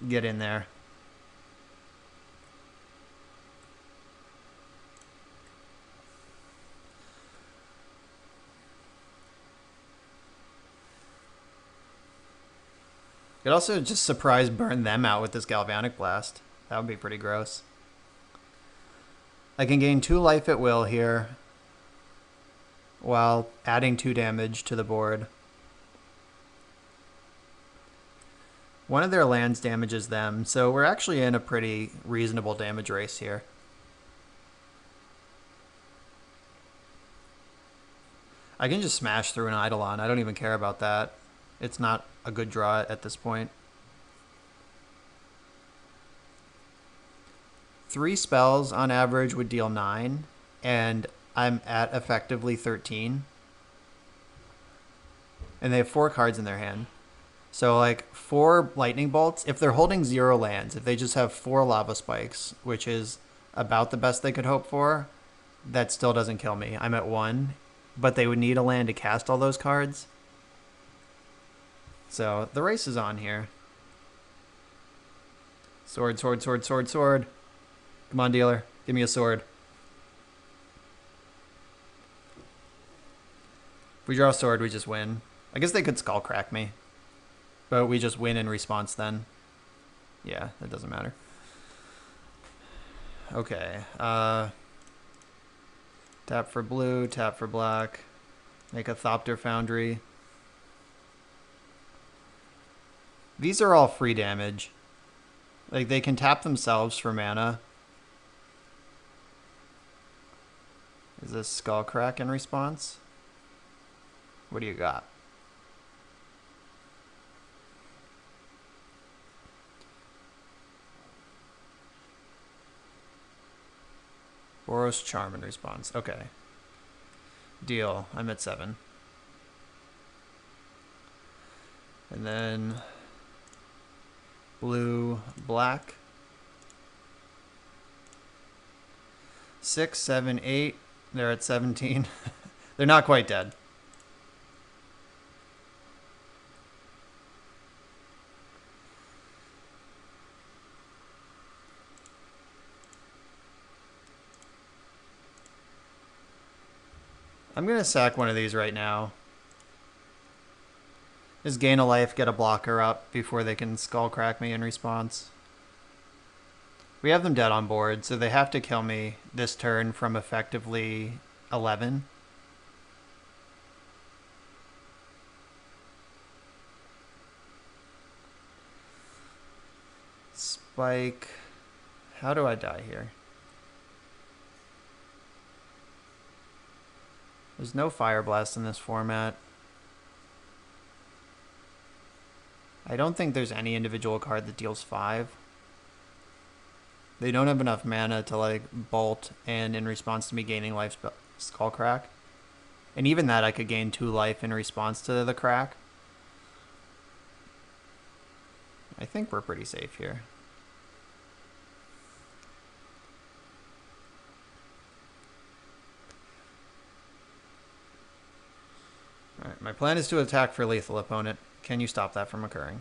get in there. Could also just surprise burn them out with this Galvanic Blast. That would be pretty gross. I can gain 2 life at will here while adding 2 damage to the board. One of their lands damages them, so we're actually in a pretty reasonable damage race here. I can just smash through an Eidolon. I don't even care about that. It's not a good draw at this point. 3 spells on average would deal 9, and I'm at effectively 13. And they have 4 cards in their hand. So like 4 lightning bolts, if they're holding 0 lands, if they just have 4 lava spikes, which is about the best they could hope for, that still doesn't kill me. I'm at 1, but they would need a land to cast all those cards. So the race is on here. Sword, sword, sword, sword, sword. Come on, dealer. Give me a sword. If we draw a sword, we just win. I guess they could skull crack me, but we just win in response then. Yeah, that doesn't matter. Okay. Tap for blue, tap for black. Make a Thopter Foundry. These are all free damage. Like, they can tap themselves for mana. Is this Skullcrack in response? What do you got? Boros Charm in response. Okay. Deal. I'm at 7. And then blue, black. 6, 7, 8. They're at 17. They're not quite dead. I'm going to sack one of these right now. Just gain a life, get a blocker up before they can skull crack me in response. We have them dead on board, so they have to kill me this turn from effectively 11. Spike. How do I die here? There's no Fire Blast in this format. I don't think there's any individual card that deals 5. They don't have enough mana to like bolt and in response to me gaining life skull crack. And even that I could gain 2 life in response to the crack. I think we're pretty safe here. Alright, my plan is to attack for lethal opponent. Can you stop that from occurring?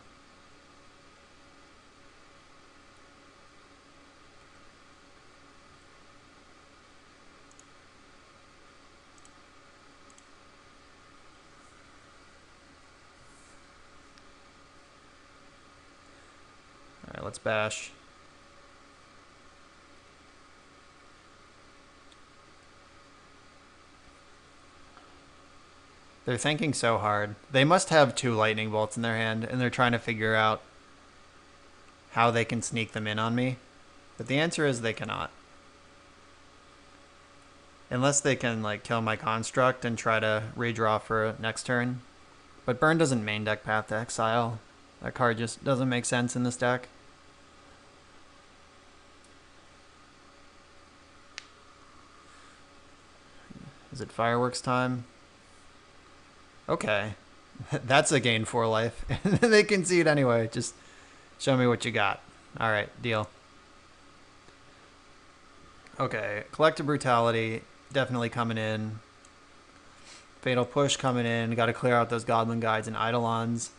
Alright, let's bash. They're thinking so hard. They must have 2 lightning bolts in their hand, and they're trying to figure out how they can sneak them in on me. But the answer is they cannot. Unless they can like kill my construct and try to redraw for next turn. But burn doesn't main deck Path to Exile. That card just doesn't make sense in this deck. Is it fireworks time? Okay. That's a gain 4 life. They concede anyway. Just show me what you got. Alright, deal. Okay, Collective Brutality definitely coming in. Fatal Push coming in. Got to clear out those Goblin Guides and Eidolons.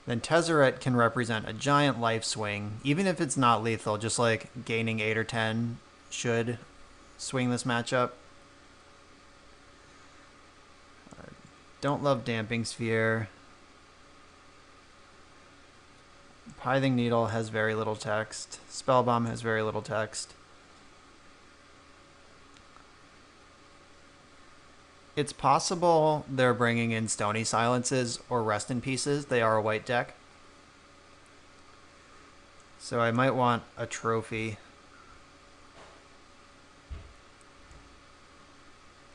Then Tezzeret can represent a giant life swing. Even if it's not lethal, just like gaining 8 or 10 should swing this matchup. Don't love Damping Sphere. Pithing Needle has very little text. Spellbomb has very little text. It's possible they're bringing in Stony Silences or Rest in Pieces. They are a white deck. So I might want a trophy.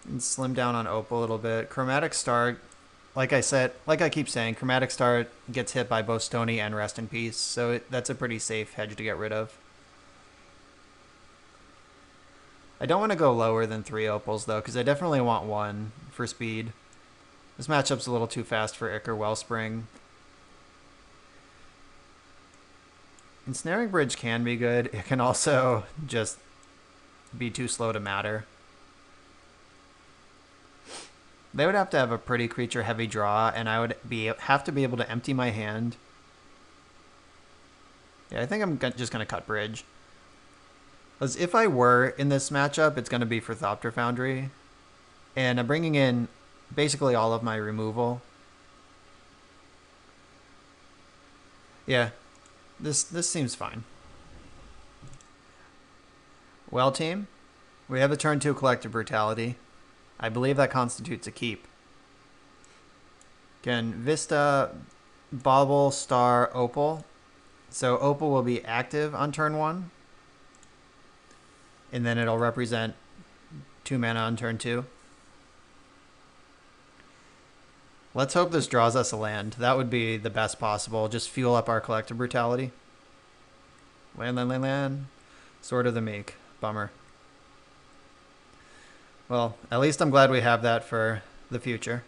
And slim down on Opal a little bit. Chromatic Star, like I keep saying, Chromatic Star gets hit by both Stony and Rest in Peace, so that's a pretty safe hedge to get rid of. I don't want to go lower than 3 Opals, though, because I definitely want 1 for speed. This matchup's a little too fast for Ichor Wellspring. Ensnaring Bridge can be good. It can also just be too slow to matter. They would have to have a pretty creature-heavy draw, and I would have to be able to empty my hand. Yeah, I think I'm just going to cut Bridge. Because if I were in this matchup, it's going to be for Thopter Foundry. And I'm bringing in basically all of my removal. Yeah, this seems fine. Well, team, we have a turn 2 Collective Brutality. I believe that constitutes a keep. Can Vista, Bauble, Star, Opal. So Opal will be active on turn 1. And then it'll represent 2 mana on turn 2. Let's hope this draws us a land. That would be the best possible. Just fuel up our Collective Brutality. Land, land, land, land. Sword of the Meek. Bummer. Well, at least I'm glad we have that for the future.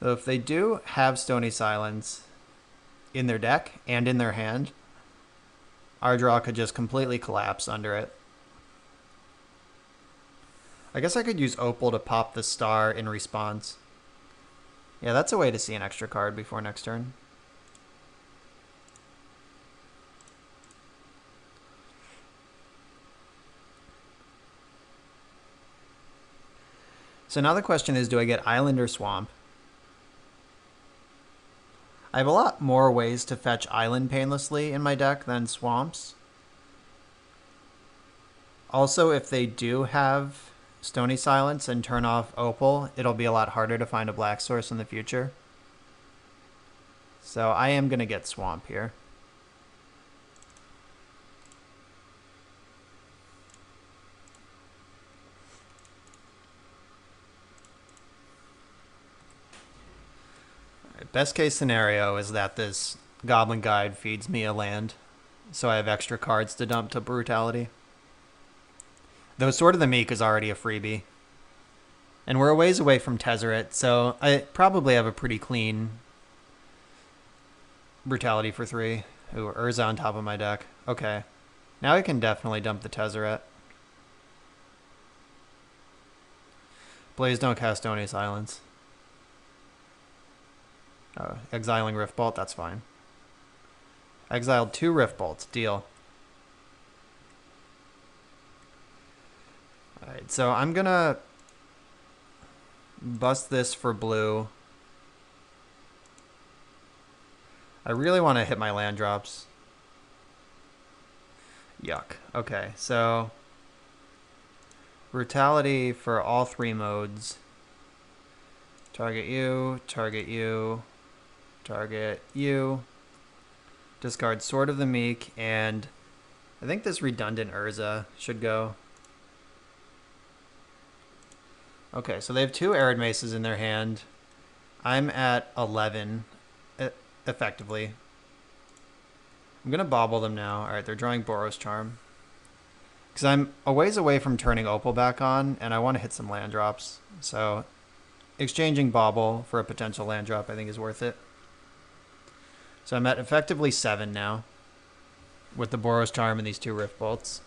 So if they do have Stony Silence in their deck and in their hand, our draw could just completely collapse under it. I guess I could use Opal to pop the Star in response. Yeah, that's a way to see an extra card before next turn. So now the question is, do I get Island or Swamp? I have a lot more ways to fetch Island painlessly in my deck than Swamps. Also, if they do have Stony Silence and turn off Opal, it'll be a lot harder to find a black source in the future. So I am going to get Swamp here. Best case scenario is that this Goblin Guide feeds me a land, so I have extra cards to dump to Brutality. Though Sword of the Meek is already a freebie. And we're a ways away from Tezzeret, so I probably have a pretty clean Brutality for 3. Ooh, Whirza on top of my deck. Okay. Now I can definitely dump the Tezzeret. Blaze don't cast Stony Silence. Exiling Rift Bolt, that's fine. Exiled 2 Rift Bolts, deal. Alright, so I'm gonna bust this for blue. I really want to hit my land drops. Yuck. Okay, so Brutality for all 3 modes. Target you, target you, target you. Discard Sword of the Meek, and I think this redundant Whirza should go. Okay, so they have 2 Arid Maces in their hand. I'm at 11, effectively. I'm going to bobble them now. Alright, they're drawing Boros Charm. Because I'm a ways away from turning Opal back on, and I want to hit some land drops. So exchanging Bobble for a potential land drop I think is worth it. So I'm at effectively 7 now, with the Boros Charm and these 2 Rift Bolts.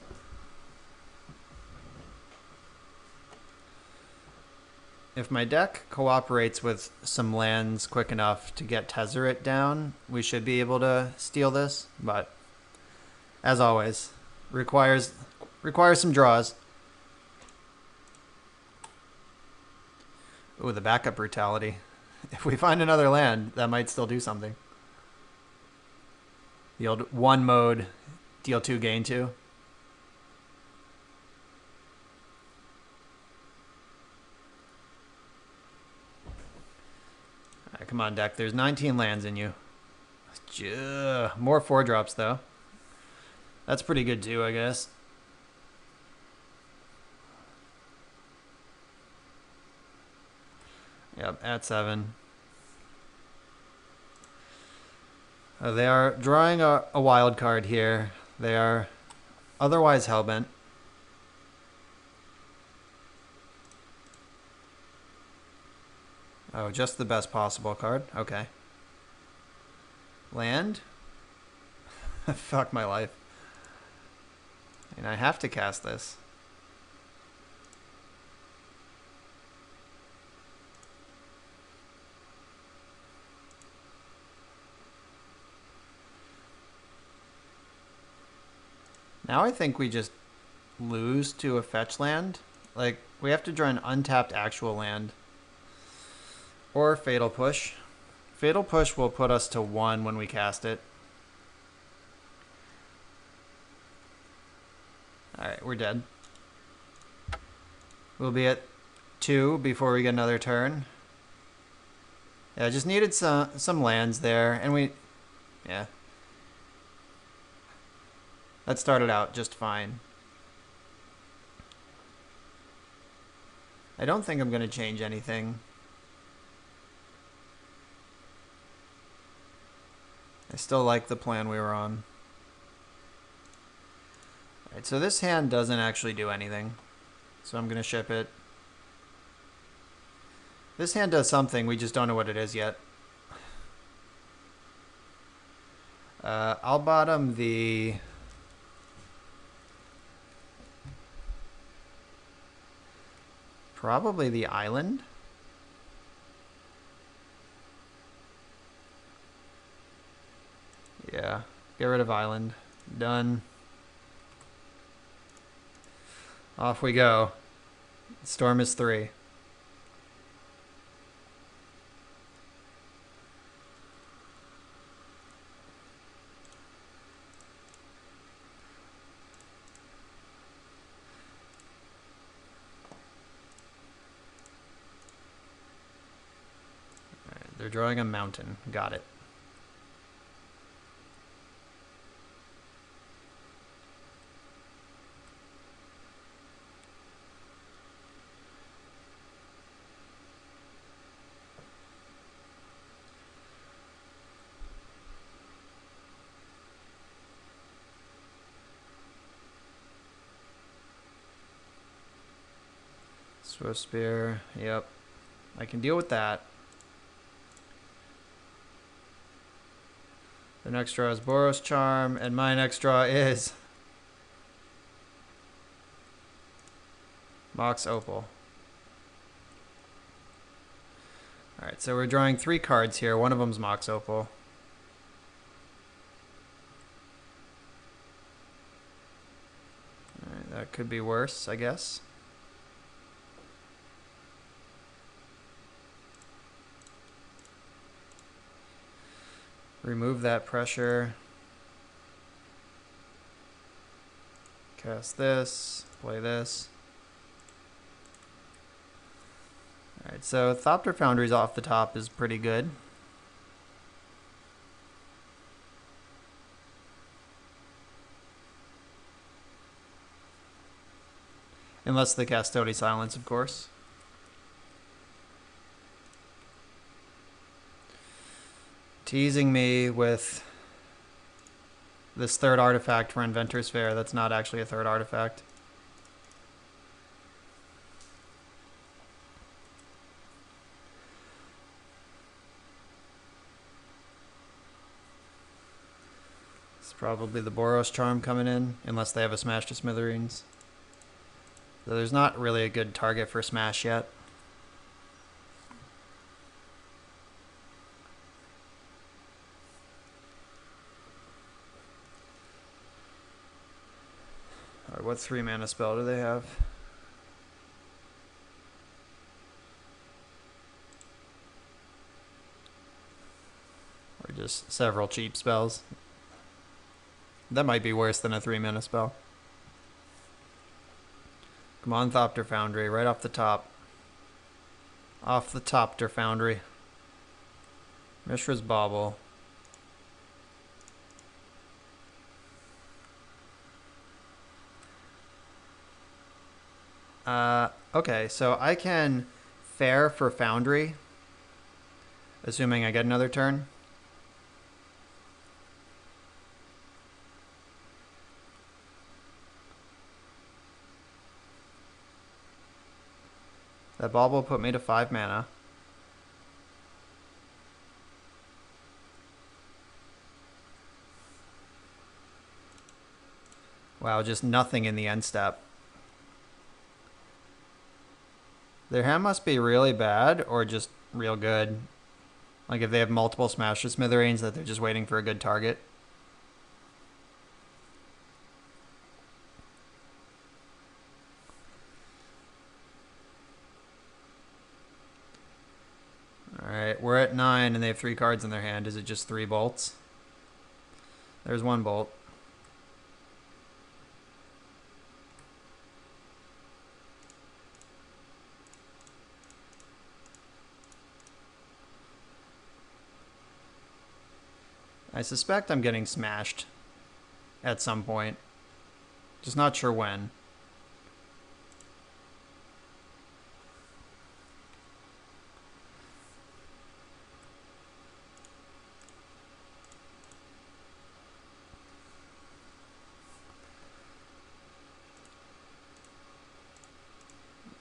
If my deck cooperates with some lands quick enough to get Tezzeret down, we should be able to steal this, but as always, requires some draws. Ooh, the backup Brutality. If we find another land, that might still do something. The old 1 mode, deal 2, gain 2. Alright, come on, deck. There's 19 lands in you. More 4 drops, though. That's pretty good, too, I guess. Yep, at 7. They are drawing a wild card here. They are otherwise hellbent. Oh, just the best possible card? Okay. Land? Fuck my life. And I have to cast this. Now I think we just lose to a fetch land. Like, we have to draw an untapped actual land. Or Fatal Push. Fatal Push will put us to 1 when we cast it. Alright, we're dead. We'll be at 2 before we get another turn. Yeah, I just needed some lands there, and we... Yeah. That started out just fine. I don't think I'm going to change anything. I still like the plan we were on. Alright, so this hand doesn't actually do anything. So I'm going to ship it. This hand does something, we just don't know what it is yet. I'll bottom the... Probably the island. Yeah, get rid of island. Done. Off we go. Storm is 3. Alright, they're drawing a mountain. Got it. Swift Spear, yep. I can deal with that. The next draw is Boros Charm, and my next draw is Mox Opal. Alright, so we're drawing 3 cards here. One of them's Mox Opal. Alright, that could be worse, I guess. Remove that pressure. Cast this. Play this. Alright, so Thopter Foundry's off the top is pretty good. Unless the Custody Silence, of course. Teasing me with this 3rd artifact for Inventor's Fair. That's not actually a 3rd artifact. It's probably the Boros Charm coming in, unless they have a Smash to Smithereens. So there's not really a good target for Smash yet. Alright, what 3 mana spell do they have? Or just several cheap spells? That might be worse than a 3 mana spell. Come on, Thopter Foundry, right off the top. Off the Thopter Foundry. Mishra's Bauble. Okay, so I can Fair for Foundry, assuming I get another turn. That Bauble put me to 5 mana. Wow, just nothing in the end step. Their hand must be really bad or just real good. Like if they have multiple Smash to Smithereens that they're just waiting for a good target. we're at 9 and they have 3 cards in their hand. Is it just 3 bolts? There's 1 bolt. I suspect I'm getting smashed at some point. Just not sure when.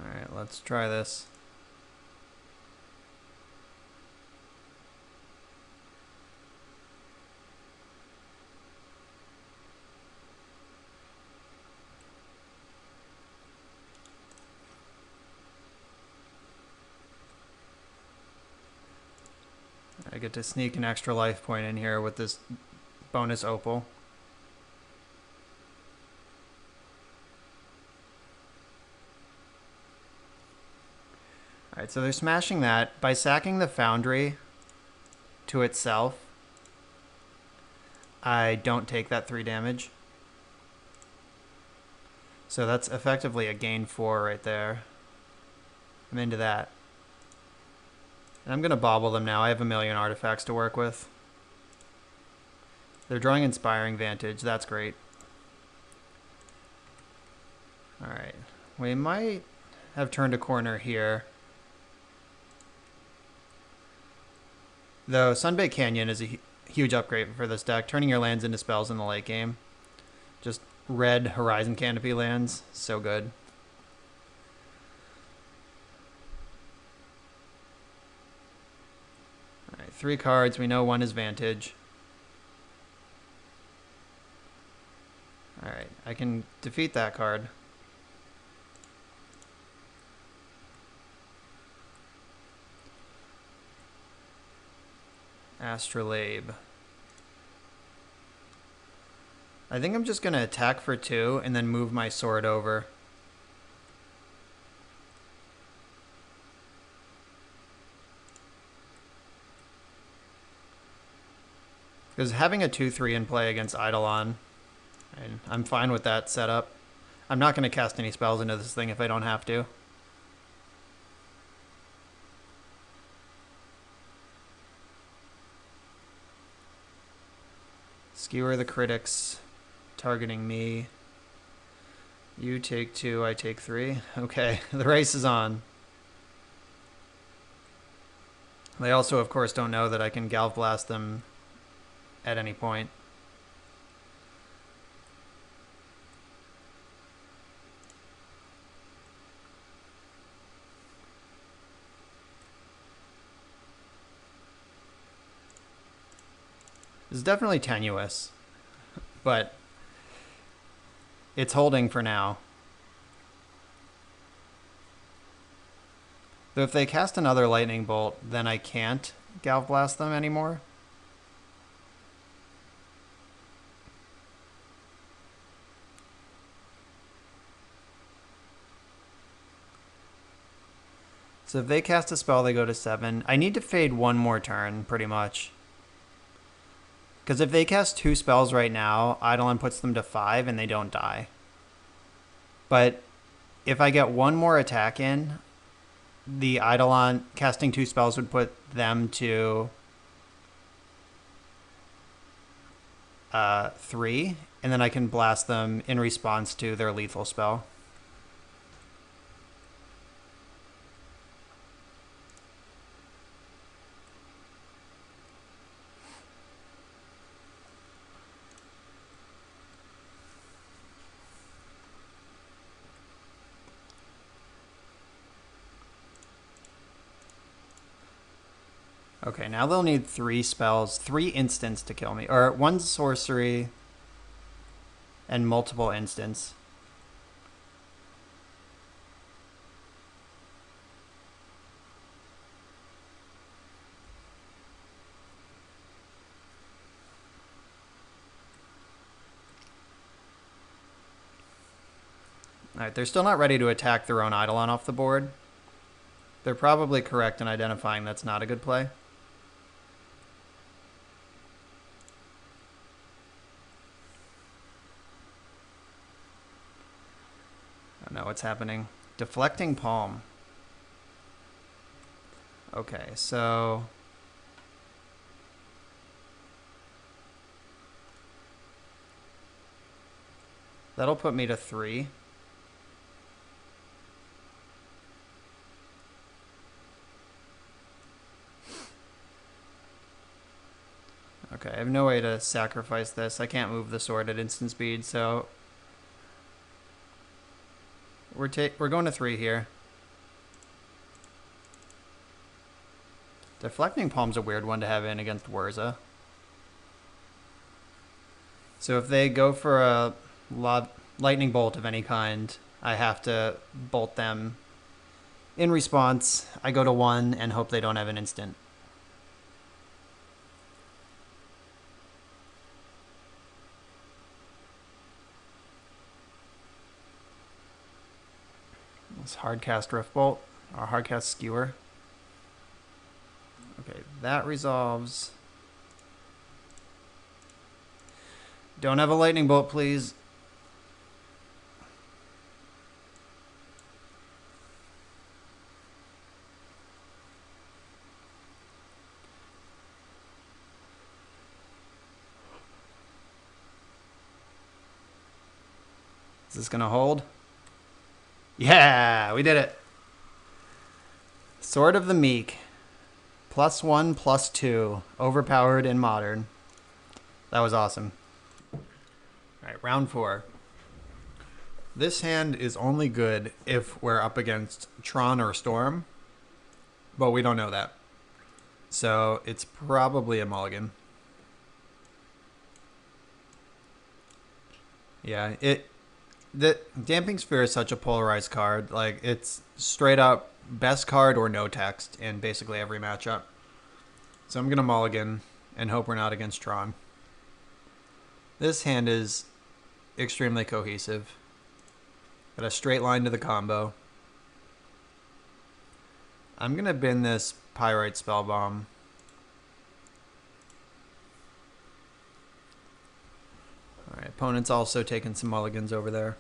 Alright, let's try this. I get to sneak an extra life point in here with this bonus opal. Alright, so they're smashing that. By sacking the foundry to itself, I don't take that 3 damage. So that's effectively a gain 4 right there. I'm into that. And I'm going to bobble them now. I have a million artifacts to work with. They're drawing Inspiring Vantage. That's great. Alright. We might have turned a corner here. Though Sunbaked Canyon is a huge upgrade for this deck. Turning your lands into spells in the late game. Just red Horizon Canopy lands. So good. Alright, 3 cards. We know 1 is Vantage. Alright, I can defeat that card. Astrolabe. I think I'm just going to attack for 2 and then move my sword over. Because having a 2/3 in play against Eidolon, and I'm fine with that setup. I'm not going to cast any spells into this thing if I don't have to. Skewer the critics, targeting me. You take 2, I take 3. Okay, the race is on. They also, of course, don't know that I can Galv Blast them at any point. It's definitely tenuous, but it's holding for now. Though if they cast another lightning bolt, then I can't Galv Blast them anymore. So if they cast a spell, they go to 7. I need to fade 1 more turn, pretty much. Because if they cast 2 spells right now, Eidolon puts them to 5 and they don't die. But if I get 1 more attack in, the Eidolon casting 2 spells would put them to 3, and then I can blast them in response to their lethal spell. Okay, now they'll need 3 spells, 3 instants to kill me. Or 1 sorcery and multiple instants. Alright, they're still not ready to attack their own Eidolon off the board. They're probably correct in identifying that's not a good play. what's happening. Deflecting Palm. Okay, so that'll put me to 3. Okay, I have no way to sacrifice this. I can't move the sword at instant speed, so we're going to 3 here. Deflecting Palm's a weird one to have in against Whirza. So if they go for a lightning bolt of any kind, I have to bolt them. In response, I go to 1 and hope they don't have an instant. Let's hardcast Rift Bolt, or hardcast Skewer. Okay, that resolves. Don't have a lightning bolt, please. Is this gonna hold? Yeah, we did it. Sword of the Meek. +1, +2. Overpowered in Modern. That was awesome. Alright, round 4. This hand is only good if we're up against Tron or Storm, but we don't know that. So it's probably a mulligan. Yeah, the Damping Sphere is such a polarized card. Like, it's straight up best card or no text in basically every matchup. So I'm going to mulligan and hope we're not against Tron. This hand is extremely cohesive. Got a straight line to the combo. I'm going to bin this Pyrite Spellbomb. Alright, opponent's also taking some mulligans over there.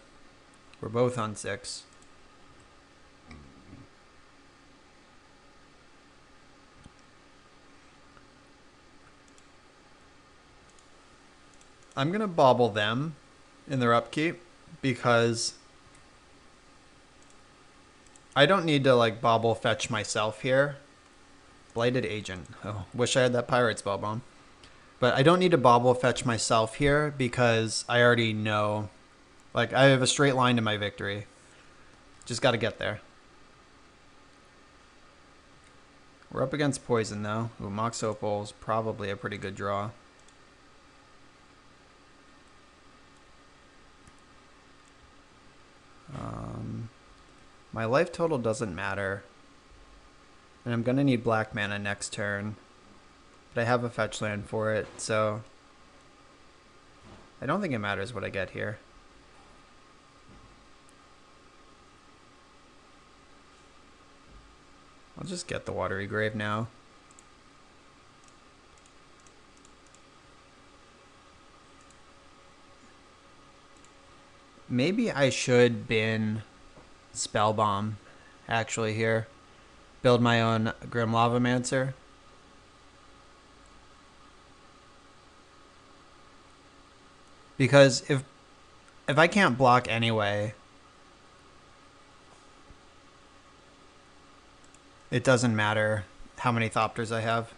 We're both on 6. I'm going to bobble them in their upkeep because I don't need to like bobble fetch myself here. Blighted Agent. Oh, wish I had that Pirate Spellbomb. But I don't need to bobble fetch myself here because I already know. Like, I have a straight line to my victory. Just got to get there. We're up against Poison, though. Ooh, Mox Opal's probably a pretty good draw. My life total doesn't matter. And I'm going to need black mana next turn. But I have a fetch land for it, so I don't think it matters what I get here. I'll just get the Watery Grave now. Maybe I should bin Spellbomb actually here. Build my own Grim Lavamancer. Because if I can't block anyway, it doesn't matter how many Thopters I have.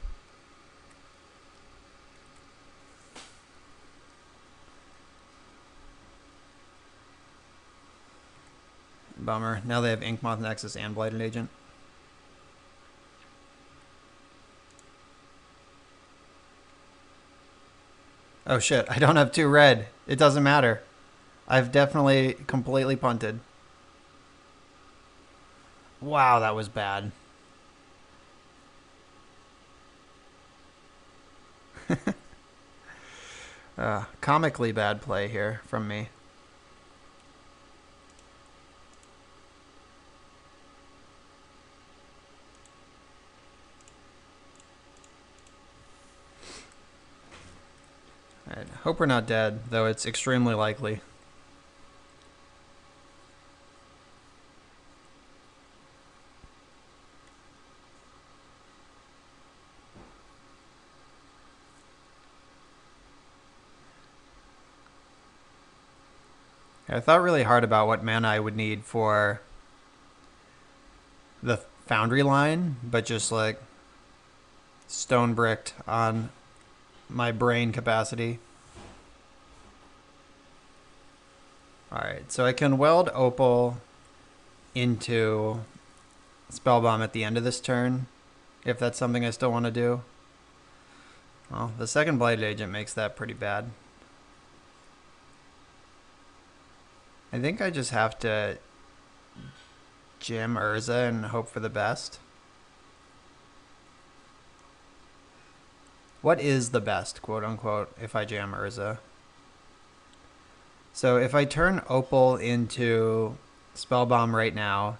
Bummer. Now they have Inkmoth Nexus and Blighted Agent. Oh shit, I don't have 2 red. It doesn't matter. I've definitely completely punted. Wow, that was bad. Comically bad play here from me. Alright, hope we're not dead, though it's extremely likely. I thought really hard about what mana I would need for the Foundry line, but just like stone bricked on my brain capacity. Alright, so I can weld Opal into Spellbomb at the end of this turn, if that's something I still want to do. Well, the second Blighted Agent makes that pretty bad. I think I just have to jam Whirza and hope for the best. What is the best, quote unquote, if I jam Whirza? So if I turn Opal into Spellbomb right now,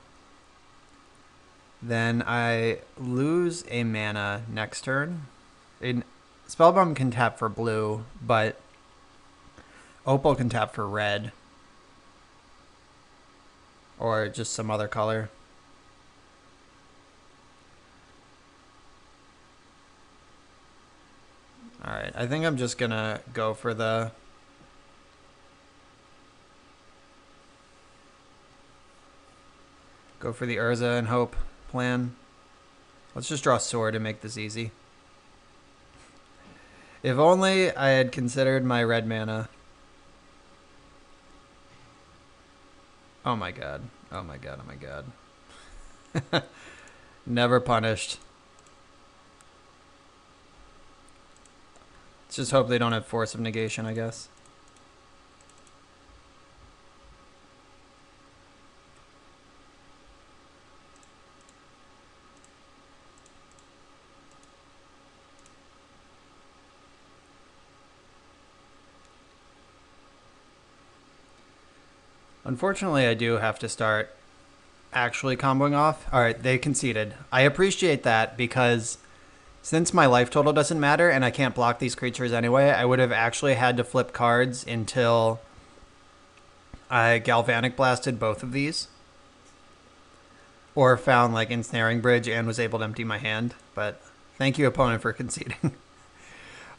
then I lose a mana next turn. Spellbomb can tap for blue, but Opal can tap for red. Or just some other color. Alright, I think I'm just gonna go for the Whirza and hope plan. Let's just draw Sword and make this easy. If only I had considered my red mana. Oh my god. Oh my god, oh my god. Never punished. Let's just hope they don't have Force of Negation, I guess. Unfortunately, I do have to start actually comboing off. Alright, they conceded. I appreciate that because since my life total doesn't matter and I can't block these creatures anyway, I would have actually had to flip cards until I Galvanic Blasted both of these. Or found like Ensnaring Bridge and was able to empty my hand. But thank you, opponent, for conceding.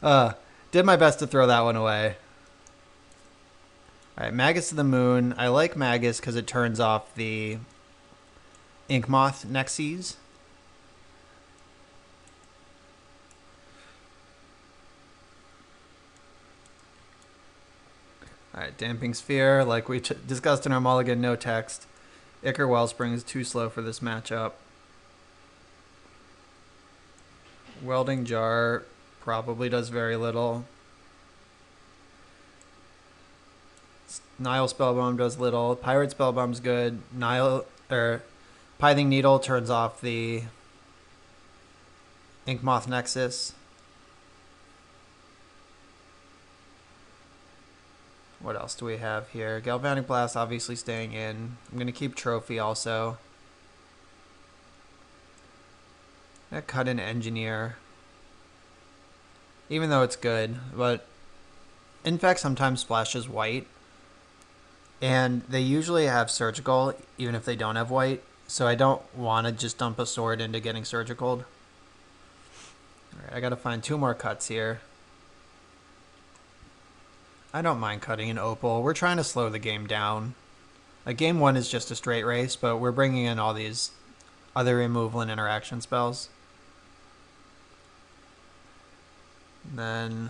Did my best to throw that one away. Alright, Magus to the Moon. I like Magus because it turns off the Inkmoth Nexes. Alright, Damping Sphere, like we discussed in our mulligan, no text. Ichor Wellspring is too slow for this matchup. Welding Jar probably does very little. Nile Spellbomb does little. Pirate Spellbomb's good. Pithing Needle turns off the Inkmoth Nexus. What else do we have here? Galvanic Blast obviously staying in. I'm going to keep Trophy also. I'm going to cut in Engineer. Even though it's good, but Infect sometimes splashes white. And they usually have Surgical, even if they don't have white. So I don't want to just dump a sword into getting Surgical. Alright, I gotta find 2 more cuts here. I don't mind cutting an Opal. We're trying to slow the game down. Like, game 1 is just a straight race, but we're bringing in all these other removal and interaction spells. And then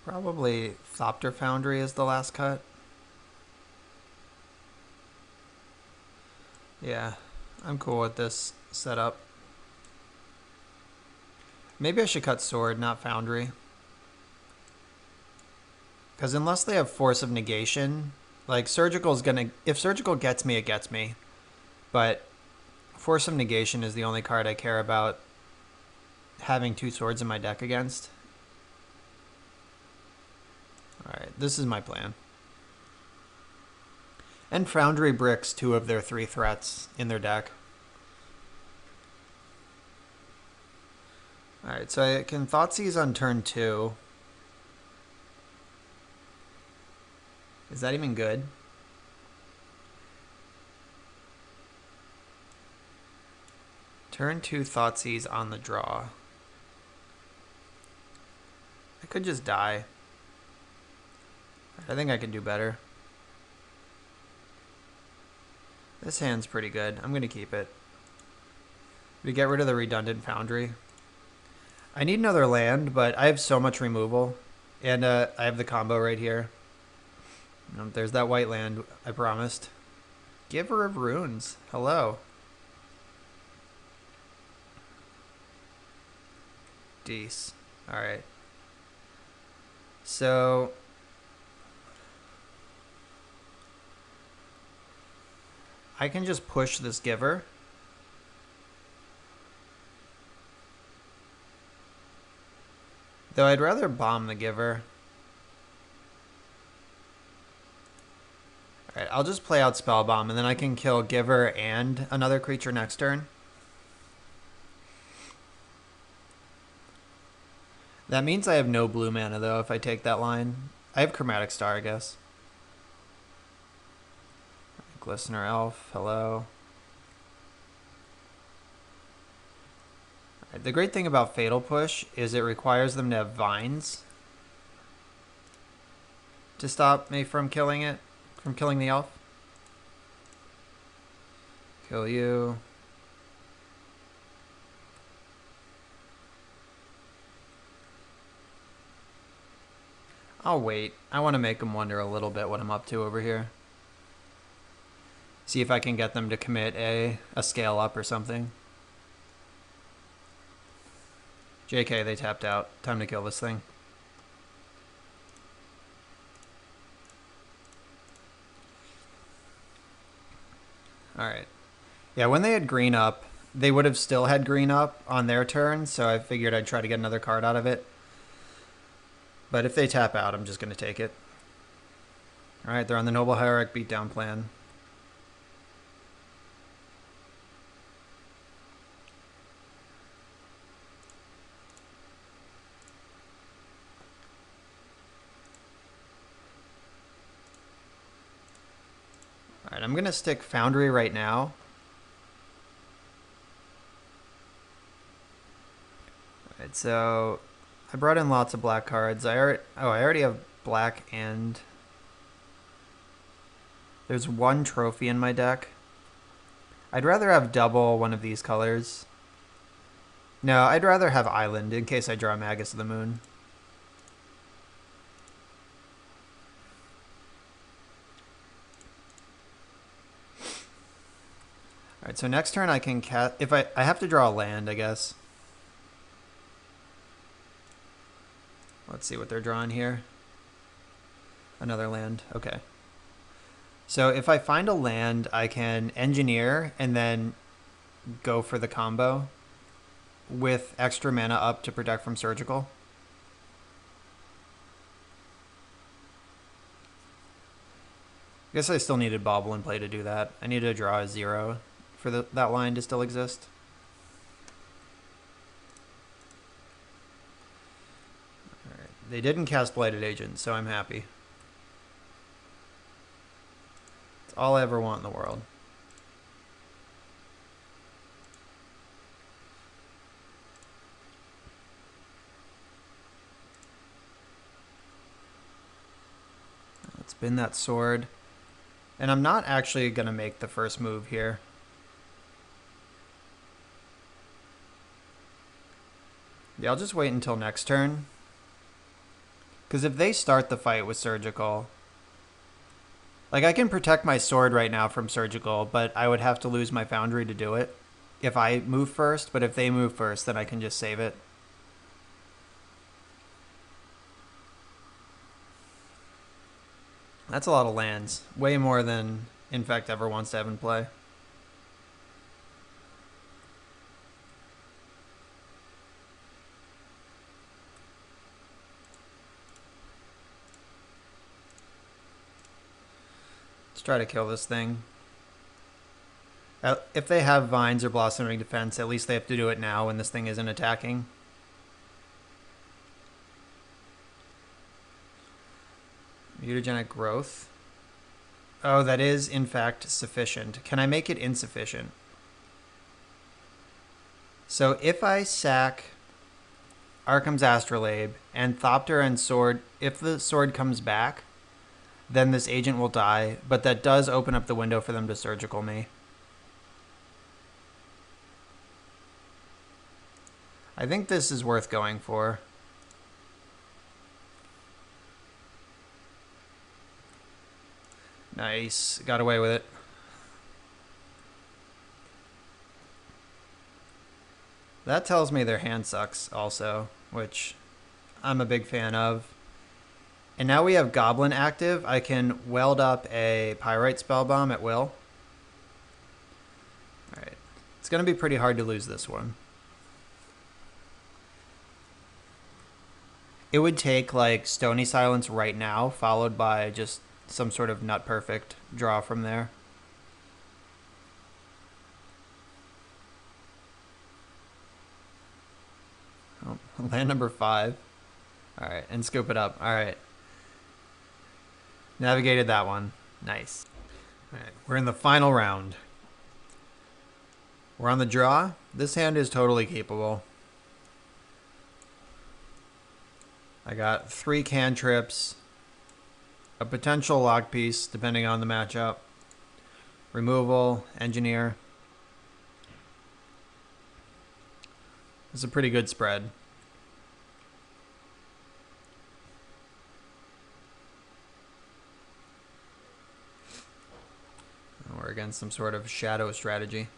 probably Thopter Foundry is the last cut. Yeah, I'm cool with this setup. Maybe I should cut Sword, not Foundry. Because unless they have Force of Negation, like Surgical is gonna... If Surgical gets me, it gets me. But Force of Negation is the only card I care about having 2 swords in my deck against. Alright, this is my plan. And Foundry bricks 2 of their 3 threats in their deck. Alright, so I can Thoughtseize on turn 2. Is that even good? Turn 2 Thoughtseize on the draw. I could just die. I think I could do better. This hand's pretty good. I'm going to keep it. We get rid of the redundant foundry. I need another land, but I have so much removal. And I have the combo right here. There's that white land I promised. Giver of Runes. Hello. Dece. Alright. So... I can just push this giver. Though I'd rather bomb the giver. Alright, I'll just play out Spell Bomb, and then I can kill giver and another creature next turn. That means I have no blue mana, though, if I take that line. I have Chromatic Star, I guess. Glistener Elf, hello. The great thing about Fatal Push is it requires them to have vines to stop me from killing it, from killing the elf. Kill you. I'll wait. I want to make them wonder a little bit what I'm up to over here. See if I can get them to commit a scale up or something. JK, they tapped out. Time to kill this thing. Alright. Yeah, when they had green up, they would have still had green up on their turn, so I figured I'd try to get another card out of it. But if they tap out, I'm just going to take it. Alright, they're on the Noble Hierarch beatdown plan. Alright, I'm going to stick Foundry right now. Alright, so I brought in lots of black cards. I already have black and... There's one trophy in my deck. I'd rather have double one of these colors. No, I'd rather have Island in case I draw Magus of the Moon. Alright, so next turn I can cast... If I have to draw a land, I guess. Let's see what they're drawing here. Another land. Okay. So if I find a land, I can engineer and then go for the combo with extra mana up to protect from surgical. I guess I still needed Bobble and Play to do that. I needed to draw a 0 for that line to still exist. All right. They didn't cast Blighted Agent, so I'm happy. It's all I ever want in the world. Let's spin that sword. And I'm not actually going to make the first move here. Yeah, I'll just wait until next turn. Because if they start the fight with surgical... Like, I can protect my sword right now from surgical, but I would have to lose my foundry to do it if I move first. But if they move first, then I can just save it. That's a lot of lands. Way more than Infect ever wants to have in play. Let's try to kill this thing. If they have Vines or Blossoming Defense, at least they have to do it now when this thing isn't attacking. Mutagenic Growth. Oh, that is, in fact, sufficient. Can I make it insufficient? So if I sack Arkham's Astrolabe and Thopter and Sword, if the sword comes back, then this agent will die, but that does open up the window for them to surgical me. I think this is worth going for. Nice. Got away with it. That tells me their hand sucks also, which I'm a big fan of. And now we have Goblin active. I can weld up a Pyrite Spellbomb at will. Alright. It's going to be pretty hard to lose this one. It would take like Stony Silence right now, followed by just some sort of nut perfect draw from there. Oh, land number 5. Alright, and scoop it up. Alright. Navigated that one. Nice. Alright, we're in the final round. We're on the draw. This hand is totally capable. I got 3 cantrips, a potential lock piece depending on the matchup, removal, engineer. It's a pretty good spread. We're against some sort of shadow strategy.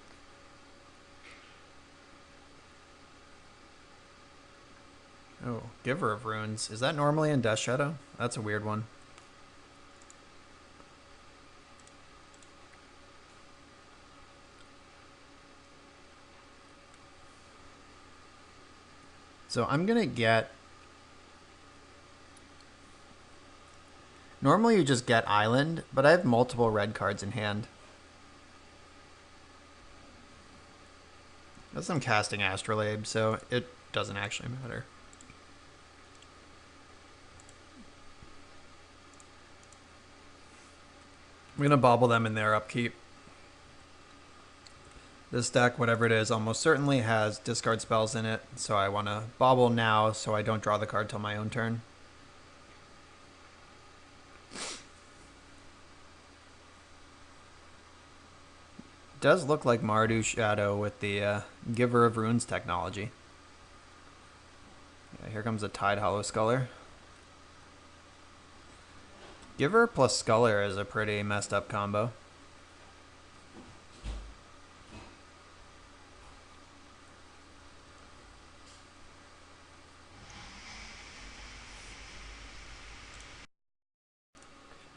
Oh, Giver of Runes. Is that normally in Death Shadow? That's a weird one. So I'm going to get... Normally you just get Island, but I have multiple red cards in hand. Guess I'm casting Astrolabe, so it doesn't actually matter. I'm going to bobble them in their upkeep. This deck, whatever it is, almost certainly has discard spells in it, so I want to bobble now so I don't draw the card till my own turn. Does look like Mardu Shadow with the Giver of Runes technology. Yeah, here comes a Tide Hollow Sculler. Giver plus Sculler is a pretty messed up combo.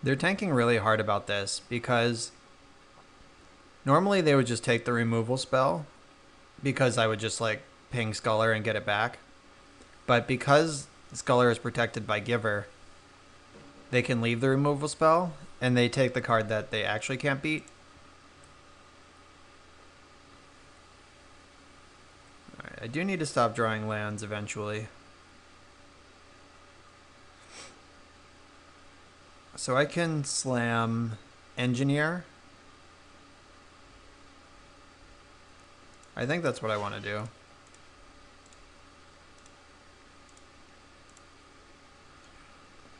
They're tanking really hard about this because normally they would just take the removal spell because I would just like ping Sculler and get it back. But because Sculler is protected by Giver, they can leave the removal spell and they take the card that they actually can't beat. Alright, I do need to stop drawing lands eventually. So I can slam Engineer. I think that's what I want to do.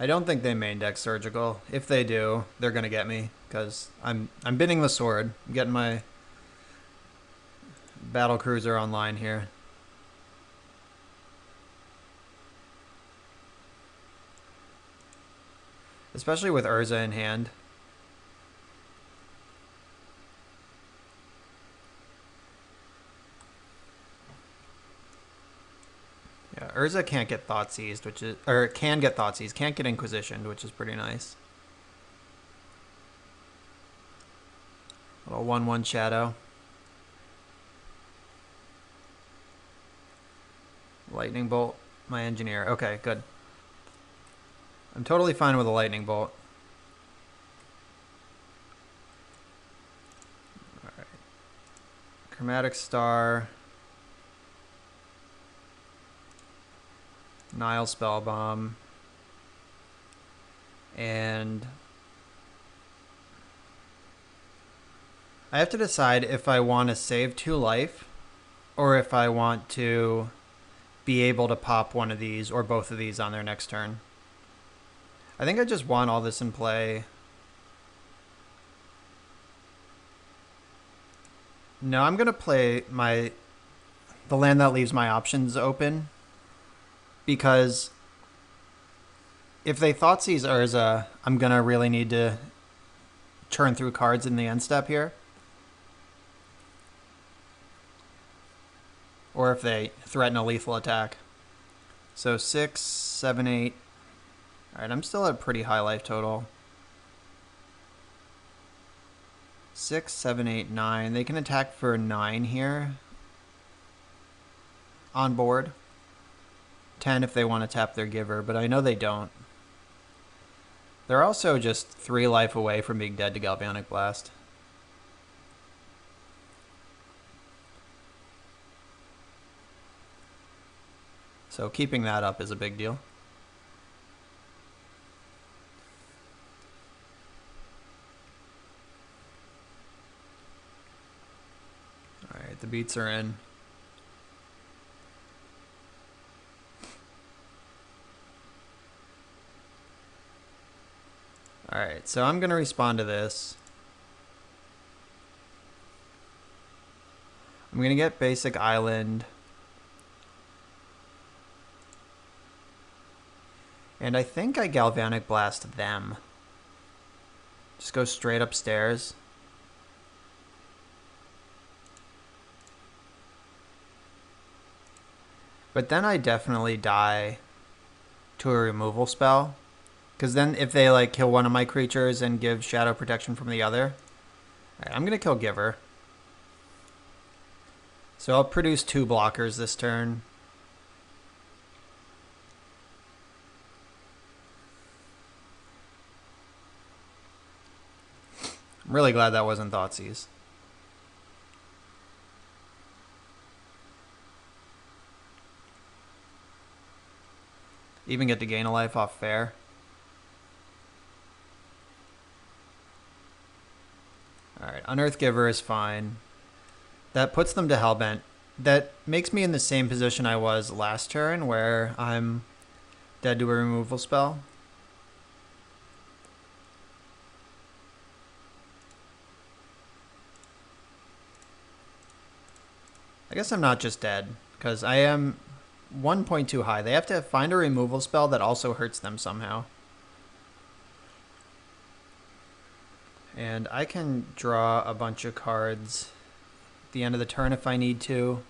I don't think they main deck Surgical. If they do, they're gonna get me because I'm binning the sword. I'm getting my battle cruiser online here. Especially with Whirza in hand. Yeah, Whirza can't get Thoughtseized, which is, or can get Thoughtseized, can't get Inquisitioned, which is pretty nice. Little 1/1 Shadow. Lightning Bolt, my Engineer. Okay, good. I'm totally fine with a Lightning Bolt. Alright. Chromatic Star. Nile Spellbomb. And I have to decide if I want to save 2 life or if I want to be able to pop one of these or both of these on their next turn. I think I just want all this in play. No, I'm going to play the land that leaves my options open, because if they Thoughtseize Urza, I'm going to really need to churn through cards in the end step here. Or if they threaten a lethal attack. So 6, 7, 8. Alright, I'm still at a pretty high life total. 6, 7, 8, 9. They can attack for 9 here. On board. 10 if they want to tap their giver, but I know they don't. They're also just 3 life away from being dead to Galvanic Blast. So keeping that up is a big deal. Alright, the beats are in. Alright, so I'm going to respond to this. I'm going to get basic island. And I think I Galvanic Blast them. Just go straight upstairs. But then I definitely die to a removal spell. Because then if they like kill one of my creatures and give shadow protection from the other. Alright, I'm going to kill Giver. So I'll produce 2 blockers this turn. I'm really glad that wasn't Thoughtseize. Even get to gain a life off fair. Alright, Unearth Giver is fine. That puts them to Hellbent. That makes me in the same position I was last turn, where I'm dead to a removal spell. I guess I'm not just dead, because I am 1 point too high. They have to find a removal spell that also hurts them somehow. And I can draw a bunch of cards at the end of the turn if I need to.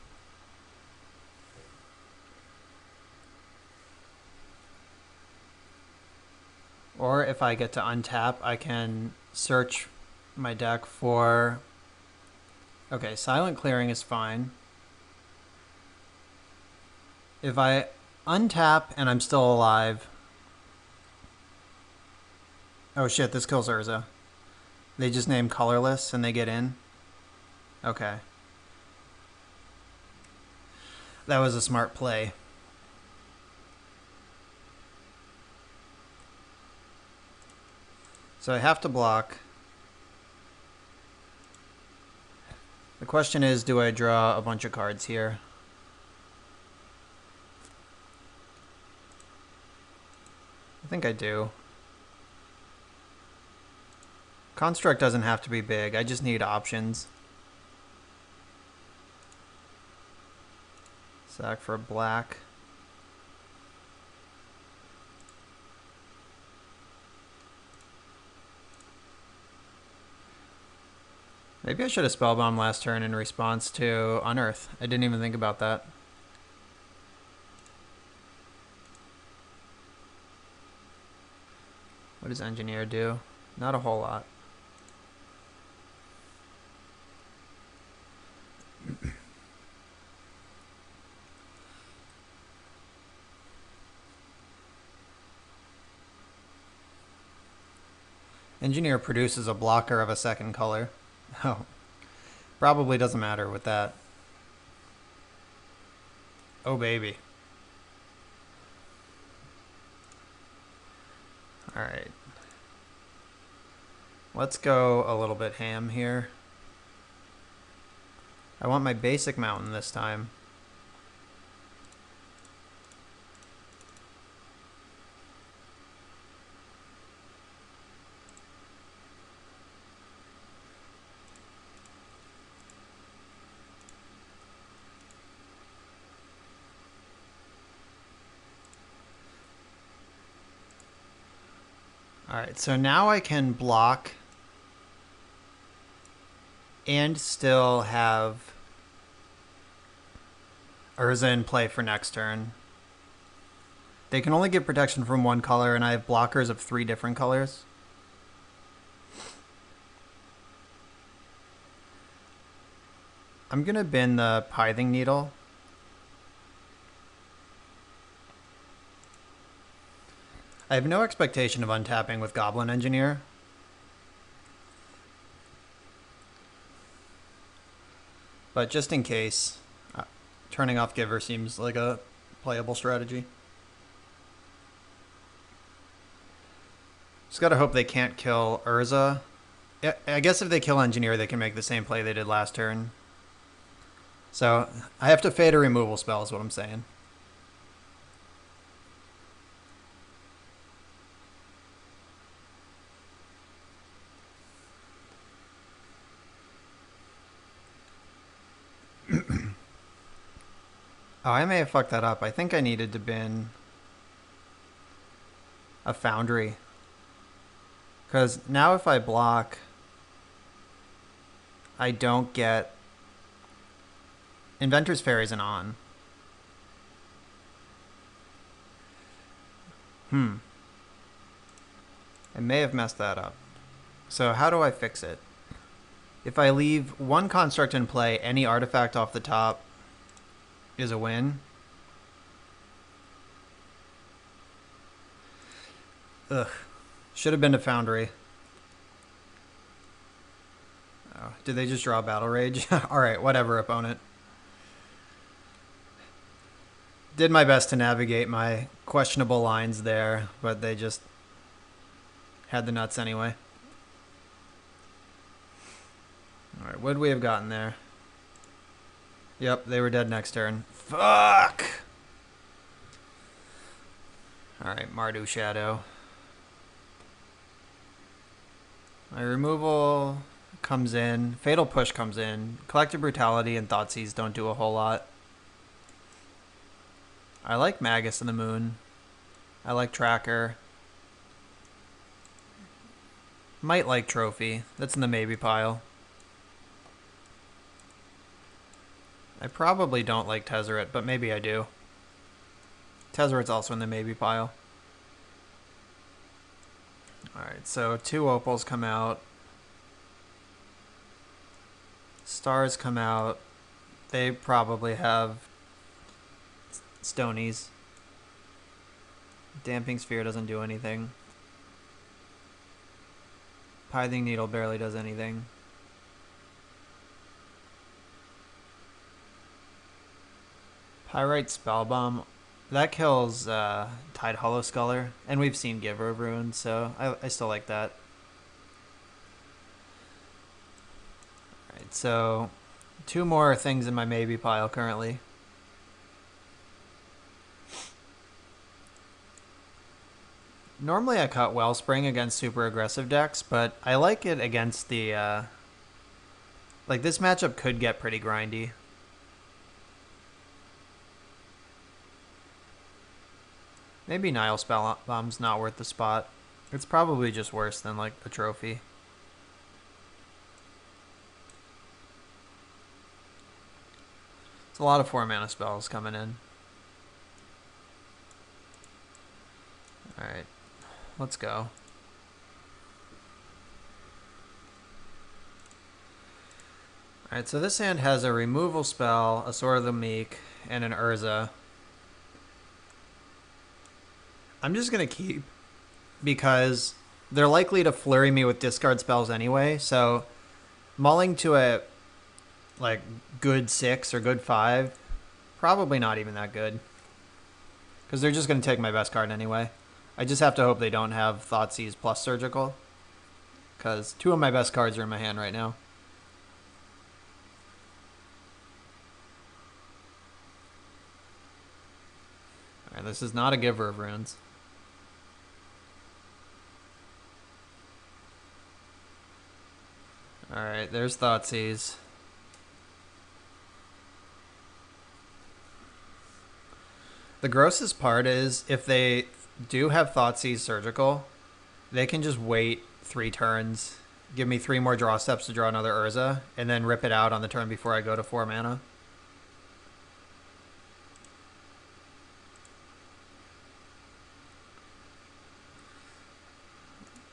Or if I get to untap, I can search my deck for... Okay, Silent Clearing is fine. If I untap and I'm still alive... Oh shit, this kills Urza. They just name colorless and they get in? Okay. That was a smart play. So I have to block. The question is, do I draw a bunch of cards here? I think I do. Construct doesn't have to be big, I just need options. Sack for black. Maybe I should have Spellbound last turn in response to Unearth. I didn't even think about that. What does Engineer do? Not a whole lot. Engineer produces a blocker of a second color. Oh, probably doesn't matter with that. Oh, baby. Alright. Let's go a little bit ham here. I want my basic mountain this time. Alright, so now I can block and still have Urza in play for next turn. They can only get protection from one color, and I have blockers of 3 different colors. I'm going to bin the Pithing Needle. I have no expectation of untapping with Goblin Engineer. But just in case, turning off Giver seems like a playable strategy. Just gotta hope they can't kill Urza. I guess if they kill Engineer, they can make the same play they did last turn. So I have to fade a removal spell is what I'm saying. Oh, I may have fucked that up. I think I needed to bin a Foundry. Because now if I block, I don't get... Inventor's Fair isn't on. I may have messed that up. So how do I fix it? If I leave one construct in play, any artifact off the top is a win. Ugh. Should have been to Foundry. Oh, did they just draw Battle Rage? Alright, whatever, opponent. Did my best to navigate my questionable lines there, but they just had the nuts anyway. Alright, what would we have gotten there? Yep, they were dead next turn. Fuck! Alright, Mardu Shadow. My removal comes in. Fatal Push comes in. Collective Brutality and Thoughtseize don't do a whole lot. I like Magus in the Moon. I like Tracker. Might like Trophy. That's in the maybe pile. I probably don't like Tezzeret, but maybe I do. Tezzeret's also in the maybe pile. Alright, so 2 Opals come out. Stars come out. They probably have Stonies. Damping Sphere doesn't do anything. Pithing Needle barely does anything. Pyrite Spellbomb. That kills Tide Hollow Sculler. And we've seen Giver of Runes, so I still like that. Alright, so 2 more things in my maybe pile currently. Normally I cut Wellspring against super aggressive decks, but I like it against the... like, this matchup could get pretty grindy. Maybe Nile Spellbomb's not worth the spot. It's probably just worse than, like, a trophy. It's a lot of 4-mana spells coming in. Alright. Let's go. Alright, so this hand has a removal spell, a Sword of the Meek, and an Urza. I'm just going to keep, because they're likely to flurry me with discard spells anyway, so mulling to a like good 6 or good 5, probably not even that good. Because they're just going to take my best card anyway. I just have to hope they don't have Thoughtseize plus Surgical, because 2 of my best cards are in my hand right now. Alright, this is not a Giver of Runes. Alright, there's Thoughtseize. The grossest part is if they do have Thoughtseize Surgical, They can just wait 3 turns, give me 3 more draw steps to draw another Urza, and then rip it out on the turn before I go to 4 mana.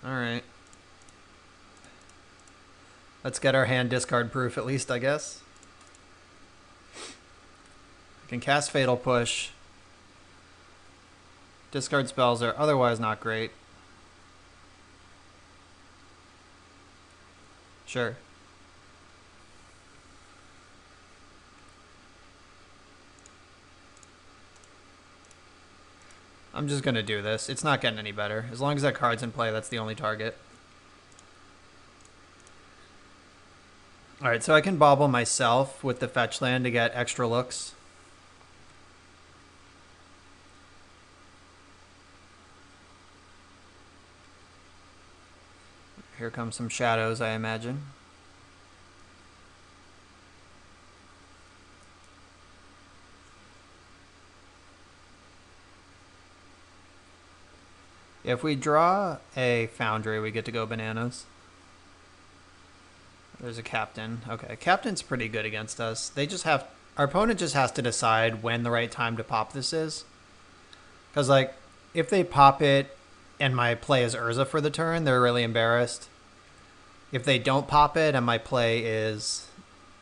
Alright. Let's get our hand discard proof at least, I guess. I can cast Fatal Push. Discard spells are otherwise not great. Sure. I'm just gonna do this. It's not getting any better. As long as that card's in play, that's the only target. Alright, so I can bobble myself with the fetch land to get extra looks. Here come some shadows, I imagine. If we draw a Foundry, we get to go bananas. There's a Captain. Okay, Captain's pretty good against us. They just have... Our opponent just has to decide when the right time to pop this is. Because, like, if they pop it and my play is Urza for the turn, they're really embarrassed. If they don't pop it and my play is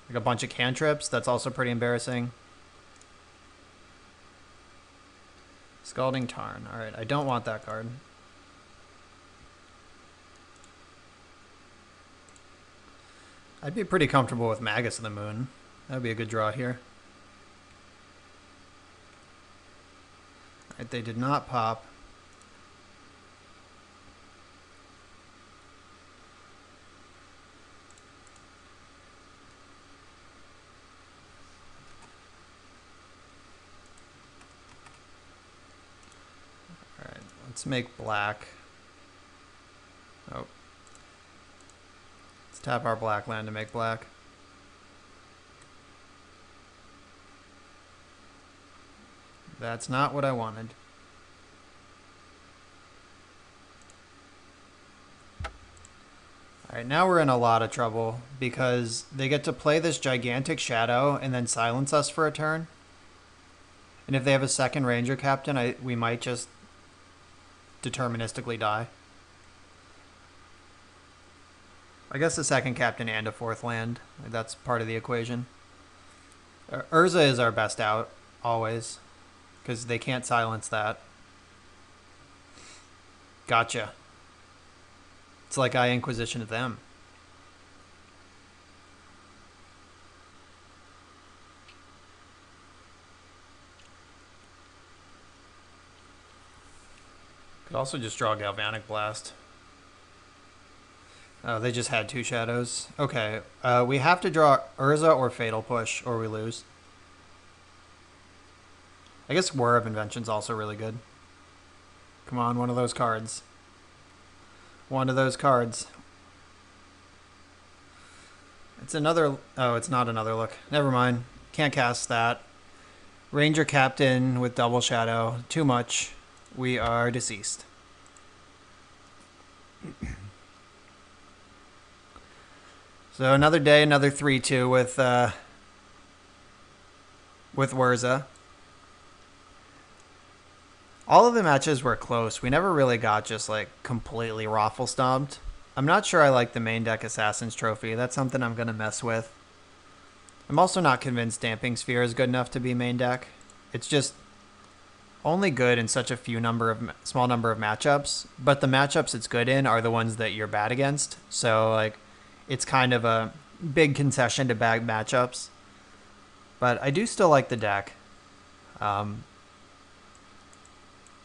like a bunch of cantrips, that's also pretty embarrassing. Scalding Tarn. Alright, I don't want that card. I'd be pretty comfortable with Magus of the Moon. That would be a good draw here. Alright, they did not pop. Alright, let's make black. Oh. Let's tap our black land to make black. That's not what I wanted. Alright, now we're in a lot of trouble because they get to play this gigantic shadow and then silence us for a turn. And if they have a second Ranger Captain, we might just deterministically die. I guess a second Captain and a 4th land. That's part of the equation. Urza is our best out, always. Because they can't silence that. Gotcha. It's like I Inquisitioned them. Could also just draw Galvanic Blast. Oh, they just had 2 shadows. Okay, we have to draw Urza or Fatal Push, or we lose. I guess War of Invention's also really good. Come on, one of those cards. One of those cards. It's another... Oh, it's not another look. Never mind. Can't cast that. Ranger Captain with double shadow. Too much. We are deceased. So another day, another 3-2 with Whirza. All of the matches were close. We never really got just like completely raffle stomped. I'm not sure I like the main deck Assassin's Trophy. That's something I'm going to mess with. I'm also not convinced Damping Sphere is good enough to be main deck. It's just only good in such a small number of matchups, but the matchups it's good in are the ones that you're bad against. So like it's kind of a big concession to bad matchups. But I do still like the deck.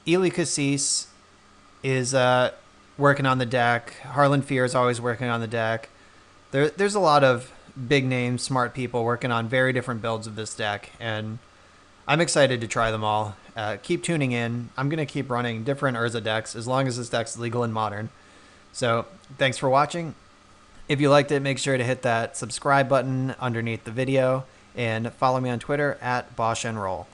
Ely Cassis is working on the deck. Harlan Fear is always working on the deck. There's a lot of big name, smart people working on very different builds of this deck, and I'm excited to try them all. Keep tuning in. I'm going to keep running different Urza decks as long as this deck's legal and modern. So thanks for watching. If you liked it, make sure to hit that subscribe button underneath the video and follow me on Twitter @BoschandRoll.